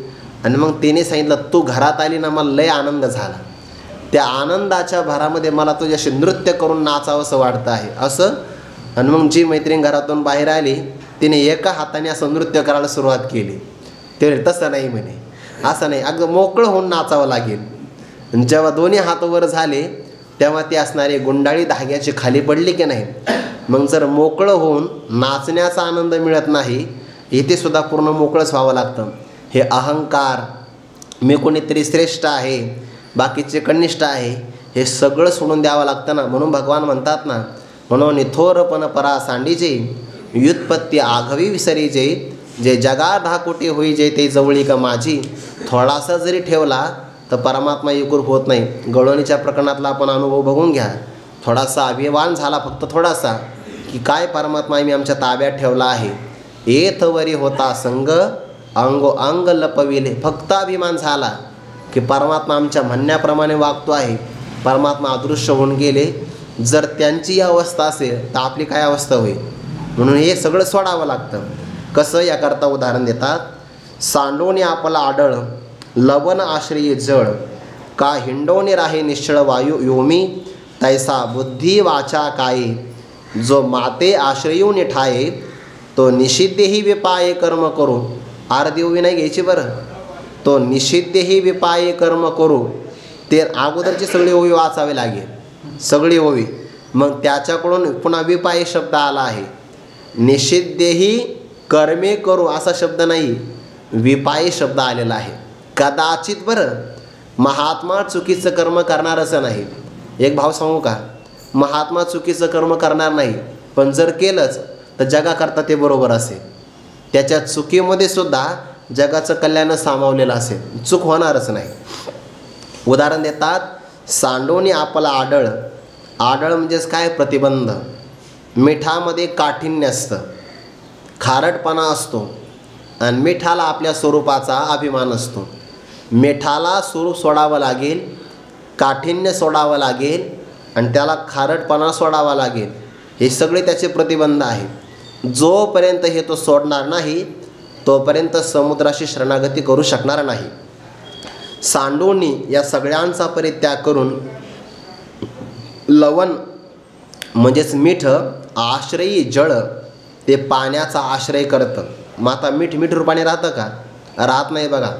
आणि मग तिने सांगितलं तू घरात आली ना मला लय आनंद झाला. त्या आनंदाच्या भरामध्ये मला तुझ्याशी नृत्य करून नाचावंसं वाटतं आहे असं. आणि मग जी मैत्रीण घरातून बाहेर आली तिने एका हाताने असं नृत्य करायला सुरुवात केली. ते तसं नाही म्हणे, असं नाही, अगदी मोकळं होऊन नाचावं लागेल. आणि जेव्हा दोन्ही हात वर झाले तेव्हा ती असणारी गुंडाळी धाग्याची खाली पडली की नाही. मग जर मोकळं होऊन नाचण्याचा आनंद मिळत नाही, इथे सुद्धा पूर्ण मोकळंच व्हावं लागतं. हे अहंकार, मी कोणीतरी श्रेष्ठ आहे बाकीचे कनिष्ठ आहे, हे सगळं सोडून द्यावं लागतं ना. म्हणून भगवान म्हणतात ना, म्हणून थोरपण परा सांडीजे व्युत्पत्ती आघवी विसरीजे, जे जगा 10 कोटी होईजे ते जवळी का माझी. थोडासा जरी ठेवला तर परमात्मा एकरूप होत नाही. गवळणीच्या प्रकरणातला आपण अनुभव बघून घ्या. थोडासा अभिमान झाला, फक्त थोडासा, की काय परमात्मा मी आमच्या ताब्यात ठेवला आहे. एथवरी होता संग अंगो अंग लपविले. फक्त अभिमान झाला की परमात्मा आमच्या म्हणण्याप्रमाणे वागतो आहे, परमात्मा अदृश्य होऊन गेले. जर त्यांची अवस्था असेल तर आपली काय अवस्था होईल. म्हणून हे सगळं सोडावं लागतं. कसं याकरता उदाहरण देतात. सांडोनी आपला आढळ लवन आश्रयी जळ, का हिंडोनी राहे निश्चळ वायू योमी. तैसा बुद्धी वाचा काये, जो माते आश्रयून ठाये. तो निषिद्धेही विपाये कर्म करू. आरती ओवी नाही घ्यायची बरं. तो निषिद्धेही विपाये कर्म करू, ते अगोदरची सगळी ओवी वाचावी लागेल, सगळी ओवी. मग त्याच्याकडून पुन्हा विपाये शब्द आला आहे. निषिद्धेही कर्मे करू असा शब्द नाही, विपाये शब्द आलेला आहे. कदाचित बरं, महात्मा चुकीचं कर्म करणारच नाही. एक भाव सांगू का, महात्मा चुकीचं कर्म करणार नाही, पण जर केलंच तर जगाकरता ते बरोबर असेल. त्याच्या चुकीमध्ये सुद्धा जगाचं कल्याण सामावलेलं असेल, चूक होणारच नाही. उदाहरण देतात. सांडोनी आपला आढळ. आढळ म्हणजेच काय, प्रतिबंध. मिठामध्ये काठिण्य असतं, खारटपणा असतो, आणि मिठाला आपल्या स्वरूपाचा अभिमान असतो. मिठाला स्वरूप सोडावं लागेल, काठिण्य सोडावं लागेल, आणि त्याला खारटपणा सोडावा लागेल. हे सगळे त्याचे प्रतिबंध आहेत. जोपर्यंत हे तो सोडणार नाही तोपर्यंत समुद्राशी शरणागती करू शकणार नाही. सांडोनी या सगळ्यांचा परित्याग करून लवण म्हणजेच मीठ, आश्रयी जळ, ते पाण्याचा आश्रय करतं. मग आता मीठ रूपाने राहतं का, राहत नाही बघा,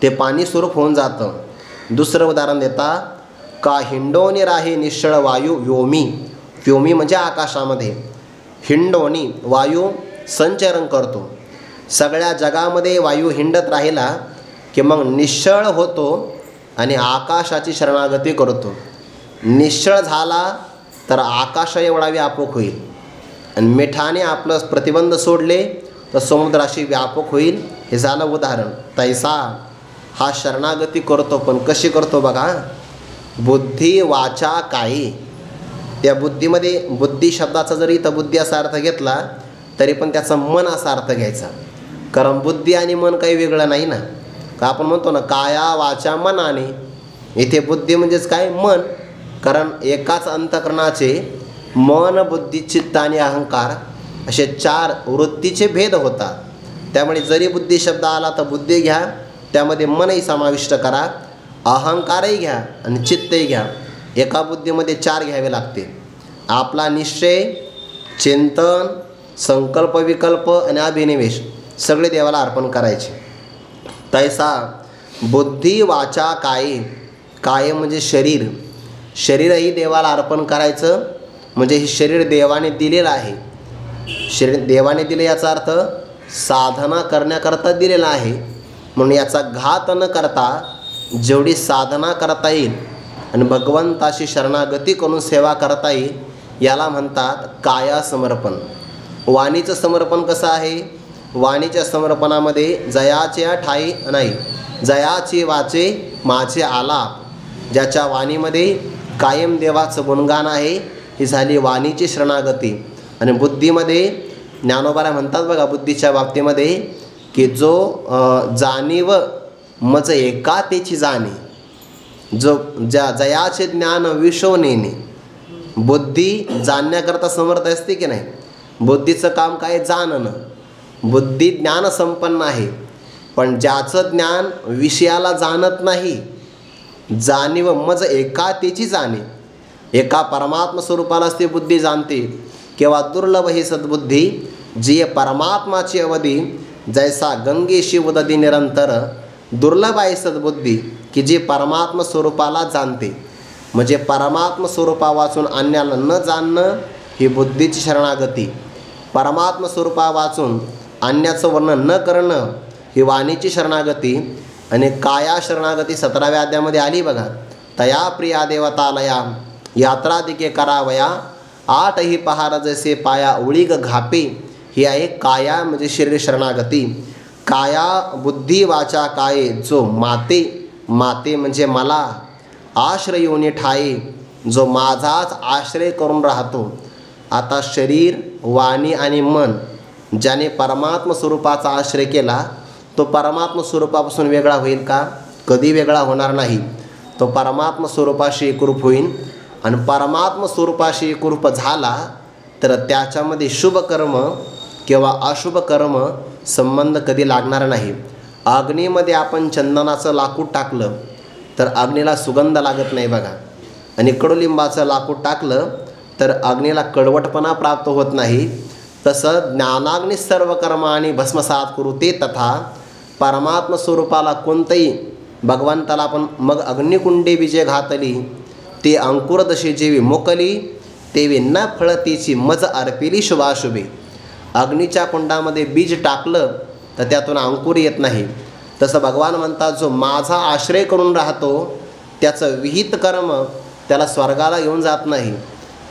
ते पाणी स्वरूप होऊन जातं. दुसरं उदाहरण देता. का हिंडोनी राहे निश्चळ वायू व्योमी. व्योमी म्हणजे आकाशामध्ये, हिंडोनी वायू संचरण करतो. सगळ्या जगामध्ये वायू हिंडत राहिला की मग निश्चळ होतो आणि आकाशाची शरणागती करतो. निश्चळ झाला तर आकाश एवढा व्यापक होईल, आणि मिठाने आपलं प्रतिबंध सोडले तर समुद्राशी व्यापक होईल. हे झालं उदाहरण. तैसा हा शरणागती करतो, पण कशी करतो बघा. बुद्धी वाचा काये. त्या बुद्धीमध्ये, बुद्धी शब्दाचा जरी इथं बुद्धी असा अर्थ घेतला तरी पण त्याचा मन असा अर्थ घ्यायचा, कारण बुद्धी आणि मन काही वेगळं नाही ना. का आपण म्हणतो ना काया वाचा मनाने. इथे बुद्धी म्हणजेच काय, मन. कारण एकाच अंतःकरणाचे मन, बुद्धी, चित्त आणि अहंकार असे 4 वृत्तीचे भेद होतात. त्यामुळे जरी बुद्धी शब्द आला तर बुद्धी घ्या, त्यामध्ये मनही समाविष्ट करा, अहंकारही घ्या आणि चित्तही घ्या. एका बुद्धीमध्ये 4 घ्यावे लागते. आपला निश्चय, चिंतन, संकल्प, विकल्प आणि अभिनिवेश सगळे देवाला अर्पण करायचे. तैसा बुद्धी वाचा काये, काये म्हणजे शरीर, शरीरही देवाला अर्पण करायचं, म्हणजे हे शरीर देवाने दिलेलं आहे. शरीर देवाने दिले याचा अर्थ साधना करण्याकरता दिलेला आहे. म्हणून याचा घात न करता जेवढी साधना करता येईल आणि भगवंताशी शरणागती करून सेवा करता येईल याला म्हणतात काया समर्पण. वाणीचं समर्पण कसं आहे? वाणीच्या समर्पणामध्ये जयाच्या ठाई नाही, जयाचे वाचे माझे आलाप, ज्याच्या वाणीमध्ये कायम देवाचं गुणगान आहे, ही झाली वाणीची शरणागती. आणि बुद्धीमध्ये ज्ञानोबाला म्हणतात बघा बुद्धीच्या बाबतीमध्ये की जो जाणीव मज एका तेची जाणे, जो जयाचे ज्ञान विश्व नेणे. बुद्धी जाणण्याकरता समर्थ असते की नाही? बुद्धीचं काम काय? जाणणं. बुद्धी ज्ञान संपन्न आहे, पण ज्याचं ज्ञान विषयाला जाणत नाही, जाणीव मज एका तेची जाणे, एका परमात्मा स्वरूपालाच ती बुद्धी जाणते. केव्हा? दुर्लभ ही सद्बुद्धी, जी परमात्माची अवधी जैसा गंगेशी उदधी निरंतर. दुर्लभ आहे सद्बुद्धी की जी परमात्मा स्वरूपाला जाणते. म्हणजे परमात्मा स्वरूपा वाचून अन्याला न जाणणं ही बुद्धीची शरणागती. परमात्मा स्वरूपा वाचून अन्याचं वर्णन न करणं ही वाणीची शरणागती. आणि काया शरणागती 17व्या अध्यायामध्ये आली बघा. तया प्रिया देवतालया यात्रादिके करावया, आठही पहार जैसे पाया उळीग घापे. ही आहे काया म्हणजे शरीर शरणागती. काया बुद्धी वाचा काये, जो माते, माते म्हणजे मला, आश्रय योनी ठाये, जो माझाच आश्रय करून राहतो. आता शरीर, वाणी आणि मन ज्याने परमात्मा स्वरूपाचा आश्रय केला तो परमात्मा स्वरूपापासून वेगळा होईल का? कधी वेगळा होणार नाही. तो परमात्मा स्वरूपाशी एकरूप होईल. आणि परमात्मा स्वरूपाशी एकरूप झाला तर त्याच्यामध्ये शुभ कर्म किंवा अशुभ कर्म संबंध कधी लागणार नाही. अग्नीमध्ये आपण चंदनाचं लाकूड टाकलं तर अग्नीला सुगंध लागत नाही बघा. आणि कडुलिंबाचं लाकूड टाकलं तर अग्नीला कडवटपणा प्राप्त होत नाही. तसं ज्ञानाग्नी सर्व कर्म आणि भस्मसात करू ते तथा परमात्मा स्वरूपाला कोणतंही भगवंताला आपण मग अग्निकुंडे विजय घातली, ते अंकुरदशी जेवी मोकली, तेवी न फळतीची मज अर्पिली शुभाशुभे. अग्नीच्या कुंडामध्ये बीज टाकलं तर त्यातून अंकुर येत नाही. तसं भगवान म्हणतात जो माझा आश्रय करून राहतो त्याचं विहित कर्म त्याला स्वर्गाला घेऊन जात नाही.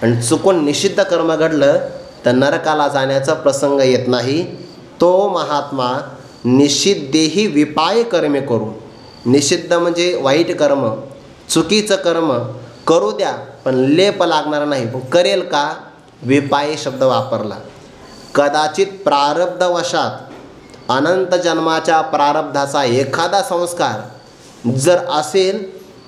आणि चुकून निषिद्ध कर्म घडलं तर नरकाला जाण्याचा प्रसंग येत नाही. तो महात्मा निषिद्धेही विपाय कर्मे करू. निषिद्ध म्हणजे वाईट कर्म, चुकीचं कर्म करू द्या पण लेप लागणार नाही. पण करेल का? विपाय शब्द वापरला. कदाचित प्रारब्धवशात अनंत जन्माच्या प्रारब्धाचा एखादा संस्कार जर असेल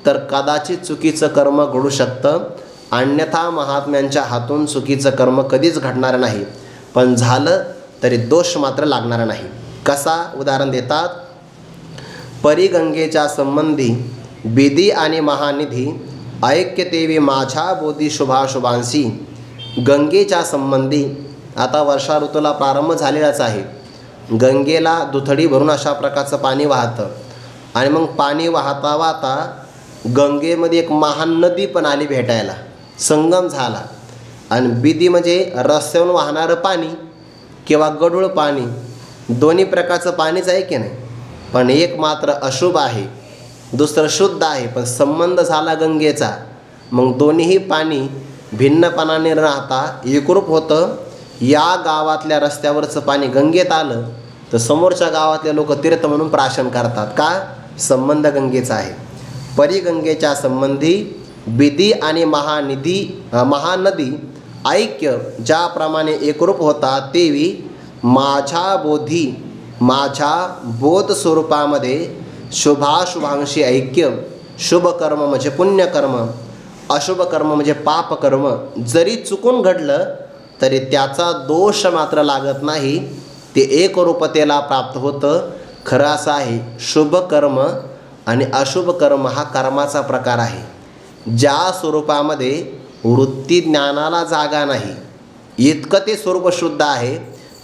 तर कदाचित चुकीचं कर्म घडू शकतं. अन्यथा महात्म्यांच्या हातून चुकीचं कर्म कधीच घडणार नाही. पण झालं तरी दोष मात्र लागणार नाही. कसा? उदाहरण देतात. परिगंगेच्या संबंधी विधी आणि महानिधी ऐक्य तेवी माझ्या बोधी शुभाशुभांशी. गंगेच्या संबंधी आता वर्षा ऋतूला प्रारंभ झालेलाच आहे. गंगेला दुथडी भरून अशा प्रकारचं पाणी वाहतं आणि मग पाणी वाहता वाहता गंगेमध्ये एक महान नदी पण आली भेटायला, संगम झाला. आणि बिदी म्हणजे रस्त्यावरून वाहणारं पाणी किंवा गढूळ पाणी, दोन्ही प्रकारचं पाणीच आहे की नाही. पण एक मात्र अशुभ आहे, दुसरं शुद्ध आहे. पण संबंध झाला गंगेचा, मग दोन्हीही पाणी भिन्नपणाने राहता एकरूप होतं. या गावातल्या रस्त्यावरचं पाणी गंगेत आलं तर समोरच्या गावातले लोक तीर्थ म्हणून प्राशन करतात. का? संबंध गंगेचा आहे. परिगंगेच्या संबंधी विधी आणि महानदी ऐक्य ज्याप्रमाणे एकरूप होतात तेवी माझ्या बोधी, माझ्या बोध स्वरूपामध्ये शुभाशुभांशी ऐक्य. शुभ कर्म म्हणजे पुण्यकर्म, अशुभ कर्म म्हणजे पापकर्म जरी चुकून घडलं तरी त्याचा दोष मात्र लागत नाही. ते एकरूपतेला प्राप्त होतं. खरं असं आहे, शुभ कर्म आणि अशुभ कर्म हा कर्माचा प्रकार आहे. ज्या स्वरूपामध्ये वृत्ती ज्ञानाला जागा नाही, इतकं ते स्वरूप शुद्ध आहे,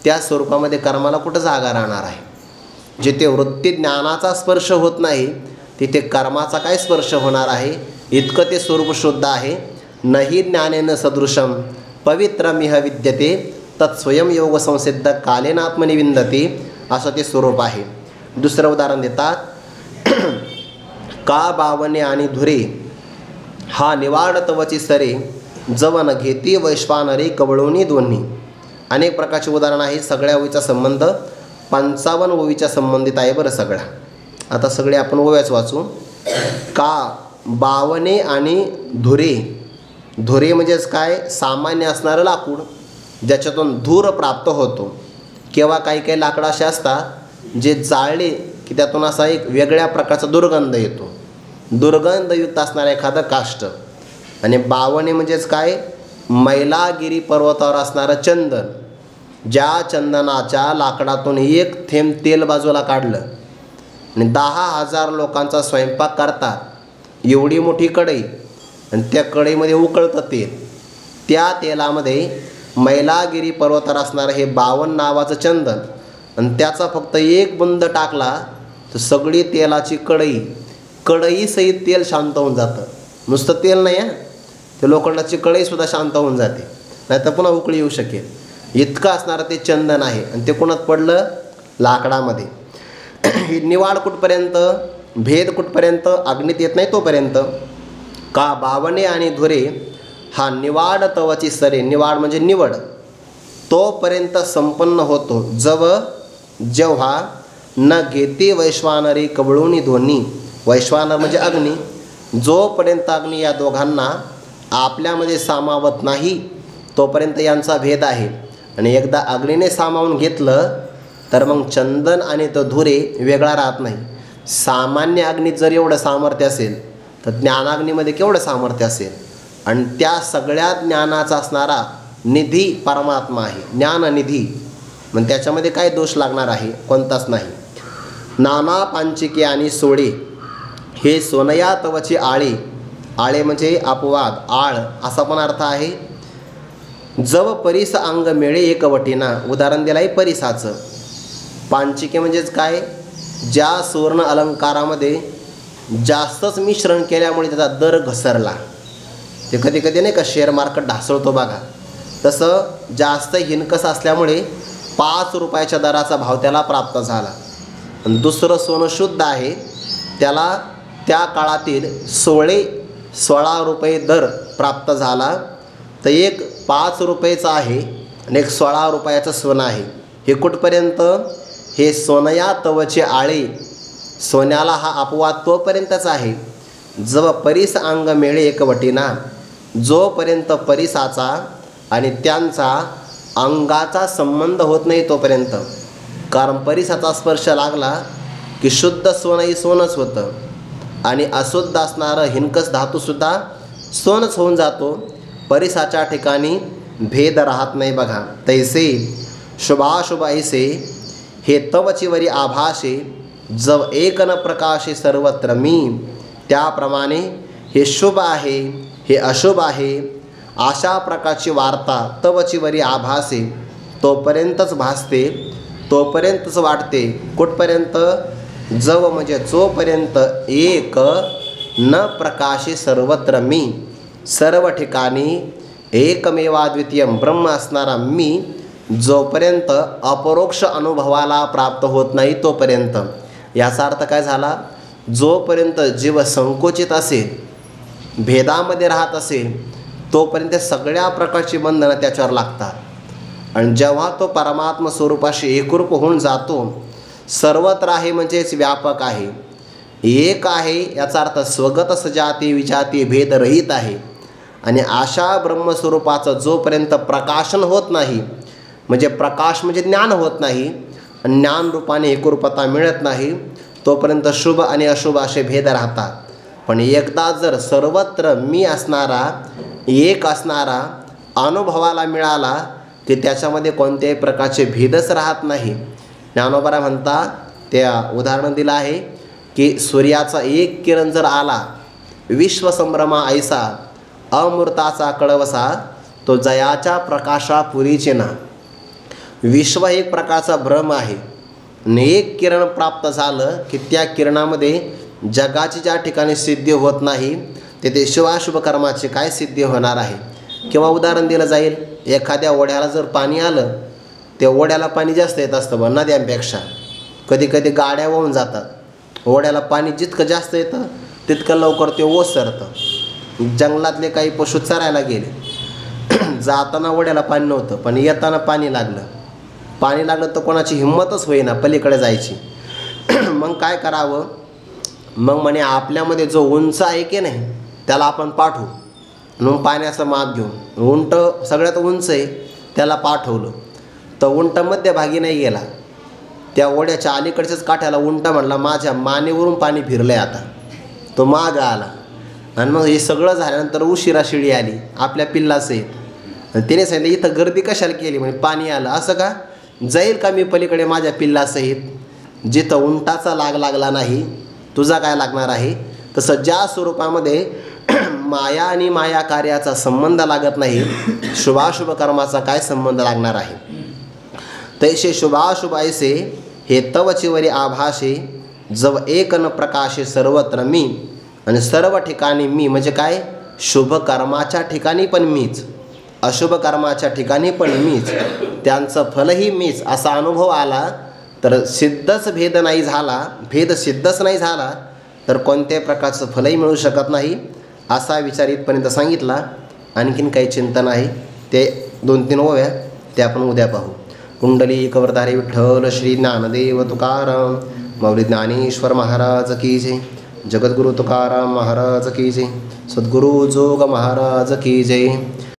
त्या स्वरूपामध्ये कर्माला कुठं जागा राहणार आहे. जिथे वृत्ती ज्ञानाचा स्पर्श होत नाही तिथे कर्माचा काय स्पर्श होणार आहे, इतकं ते स्वरूप शुद्ध आहे. नहि ज्ञानेन सदृशम पवित्रमिह विद्यते तत्स्वयं योग संसिद्ध कालेनात्मनि विंदते, असं ते स्वरूप आहे. दुसरं उदाहरण देतात, का बावने आणि धुरे हा निवाड तवची सरे जवन घेती वैश्वानरे कवळोनी दोन्ही. अनेक प्रकारचे उदाहरण आहे. सगळ्या ओवीचा संबंध 55 ओवीच्या संबंधित आहे बरं सगळा. आता सगळे आपण ओव्याच वाचू. का बावने आणि धुरे. धुरे म्हणजेच काय, सामान्य असणारं लाकूड ज्याच्यातून धूर प्राप्त होतो. किंवा काही काही लाकडं असे असतात जे जाळले की त्यातून असा एक वेगळ्या प्रकारचा दुर्गंध येतो, दुर्गंधयुक्त असणारं एखादं काष्ट. आणि बावणे म्हणजेच काय, मैलागिरी पर्वतावर असणारं चंदन. ज्या चंदनाच्या लाकडातून एक थेंब तेल बाजूला काढलं आणि 10,000 लोकांचा स्वयंपाक करतात, एवढी मोठी कढई आणि त्या कढईमध्ये उकळतं तेल, त्या तेलामध्ये मैलागिरी पर्वतावर असणारं हे बावन नावाचं चंदन आणि त्याचा फक्त एक बुंद टाकला तर सगळी तेलाची कढईसहित तेल शांत होऊन जातं. नुसतं तेल नाही आहे, ते लोखंडाची कढईसुद्धा शांत होऊन जाते, नाही तर पुन्हा उकळी येऊ शकेल. इतकं असणारं ते चंदन आहे आणि ते कोणात पडलं, लाकडामध्ये. ही निवाड कुठपर्यंत, भेद कुठपर्यंत, अग्नीत येत नाही तोपर्यंत. का बावणे आणि धुरे हा निवाड तवची सरे, निवाड म्हणजे निवड, तोपर्यंत संपन्न होतो जेव्हा न घेते वैश्वानरे कवळूनी दोन्ही. वैश्वानर म्हणजे अग्नी. जोपर्यंत अग्नी या दोघांना आपल्यामध्ये सामावत नाही तोपर्यंत यांचा भेद आहे. आणि एकदा अग्नीने सामावून घेतलं तर मग चंदन आणि तो धुरे वेगळा राहत नाही. सामान्य अग्नीत जर एवढं सामर्थ्य असेल तर ज्ञानाग्नीमध्ये केवढं सामर्थ्य असेल. आणि त्या सगळ्या ज्ञानाचा असणारा निधी परमात्मा आहे, ज्ञाननिधी. मग त्याच्यामध्ये काय दोष लागणार आहे, कोणताच नाही. नाना पांचिके आणि सोळे हे सोनया तवची आळे. आळे म्हणजे अपवाद, आळ असा पण अर्थ आहे. जव परीस अंग मेळे एकवटीना, उदाहरण दिलं आहे परीसाचं. पांचिके म्हणजेच काय, ज्या सुवर्ण अलंकारामध्ये जास्तच मिश्रण केल्यामुळे त्याचा दर घसरला. ते कधी कधी नाही का शेअर मार्केट ढासळतो बघा, तसं जास्त हिनकस असल्यामुळे 5 रुपयाच्या दराचा भाव त्याला प्राप्त झाला. आणि दुसरं सोनं शुद्ध आहे, त्याला त्या काळातील 16 रुपये दर प्राप्त झाला. तर एक 5 रुपयेचं आहे आणि एक 16 रुपयाचं सोनं आहे. हे कुठपर्यंत, हे सोनया तवचे आळे, सोन्याला हा अपवाद तोपर्यंतच आहे जव परीस अंग मेळे एकवटीना, जोपर्यंत परीसाचा आणि त्यांचा अंगाचा संबंध होत नाही तोपर्यंत. कारण परीसाचा स्पर्श लागला की शुद्ध सोनंही सोनच होतं आणि अशुद्ध असणारं हिनकस धातूसुद्धा सोनच होऊन जातो. परीसाच्या ठिकाणी भेद राहत नाही बघा. तैसे शुभाशुभ ऐसे हे तवचीवरी आभाषे जव एक न प्रकाशे सर्वत्र मी. त्याप्रमाणे हे शुभ आहे, हे अशुभ आहे, अशा प्रकारची वार्ता तवचीवरी आभासे, तोपर्यंतच भासते, तोपर्यंतच वाटते. कुठपर्यंत, जव म्हणजे जोपर्यंत एक न प्रकाशे सर्वत्र मी, सर्व ठिकाणी एकमेवाद्वितीय ब्रह्म असणारा मी जोपर्यंत अपरोक्ष अनुभवाला प्राप्त होत नाही तोपर्यंत. याचा अर्थ काय झाला, जोपर्यंत जीव संकोचित असेल, भेदामध्ये राहत असेल, तोपर्यंत सगळ्या प्रकारची बंधनं त्याच्यावर लागतात. आणि जेव्हा तो परमात्म स्वरूपाशी एकरूप होऊन जातो, सर्वत्र आहे म्हणजेच व्यापक आहे, एक आहे, याचा अर्थ स्वगत सजाती विजाती भेदरहित आहे. आणि अशा ब्रह्मस्वरूपाचं जोपर्यंत प्रकाशन होत नाही, म्हणजे प्रकाश म्हणजे ज्ञान होत नाही आणि ज्ञानरूपाने एकरूपता मिळत नाही, तोपर्यंत शुभ आणि अशुभ असे भेद राहतात. पण एकदा जर सर्वत्र मी असणारा, एक असणारा अनुभवाला मिळाला की त्याच्यामध्ये कोणत्याही प्रकारचे भेदच राहत नाही. ज्ञानोबा म्हणतात, त्या उदाहरण दिलं आहे की सूर्याचा एक किरण जर आला, विश्वसंभ्रमा ऐसा अमृताचा कळवसा, तो जयाच्या प्रकाशा पुरीचे ना. विश्व एक प्रकारचा भ्रम आहे, आणि एक किरण प्राप्त झालं की त्या किरणामध्ये जगाची ज्या ठिकाणी सिद्धी होत नाही तेथे शुभाशुभ कर्माची काय सिद्धी होणार आहे. किंवा उदाहरण दिलं जाईल, एखाद्या ओढ्याला जर पाणी आलं, त्या ओढ्याला पाणी जास्त येत असतं बा नद्यांपेक्षा. कधी कधी गाड्या वाहून जातात. ओढ्याला पाणी जितकं जास्त येतं तितकं लवकर ते ओसरतं. जंगलातले काही पशु चरायला गेले, जाताना ओढ्याला पाणी नव्हतं पण येताना पाणी लागलं तर कोणाची हिंमतच होईना पलीकडे जायची. मग काय करावं, मग म्हणे आपल्यामध्ये जो उंच आहे की नाही त्याला आपण पाठवू. म्हणून पाण्याचं माप घेऊन उंट सगळ्यात उंच आहे त्याला पाठवलं तर उंट मध्यभागी नाही गेला. त्या ओढ्याच्या अलीकडच्याच काठ्याला उंट म्हणला माझ्या मानेवरून पाणी फिरलं आहे आता. तो मागं आला आणि मग हे सगळं झाल्यानंतर उशिरा शिडी आली आपल्या पिल्लासहित. आणि त्याने सांगितलं इथं गर्दी कशाला केली, म्हणजे पाणी आलं असं का, जाईल का मी पलीकडे माझ्या पिल्लासहित. जिथं उंटाचा लागला नाही तुझा काय लागणार आहे. तसं ज्या स्वरूपामध्ये माया आणि माया कार्याचा संबंध लागत नाही, शुभाशुभ कर्माचा काय संबंध लागणार आहे. तैसे शुभाशुभ ऐसे हे तवचिवरी आभाषे जव एक न प्रकाशे सर्वत्र मी. आणि सर्व ठिकाणी मी म्हणजे काय, शुभ कर्माच्या ठिकाणी पण मीच, अशुभ कर्माच्या ठिकाणी पण मीच, त्यांचं फलही मीच असा अनुभव आला तर सिद्धच भेद नाही झाला, भेद सिद्धच नाही झाला तर कोणत्याही प्रकारचं फलही मिळू शकत नाही असा विचार इथपर्यंत सांगितला. आणखीन काही चिंतन आहे ते 2-3 ओव्या ते आपण उद्या पाहू. कुंडली कवरधारी विठ्ठल श्री ज्ञानदेव तुकाराम माऊली ज्ञानेश्वर महाराज की जय. जगद्गुरु तुकाराम महाराज की जय. सद्गुरु जोग महाराज की जय.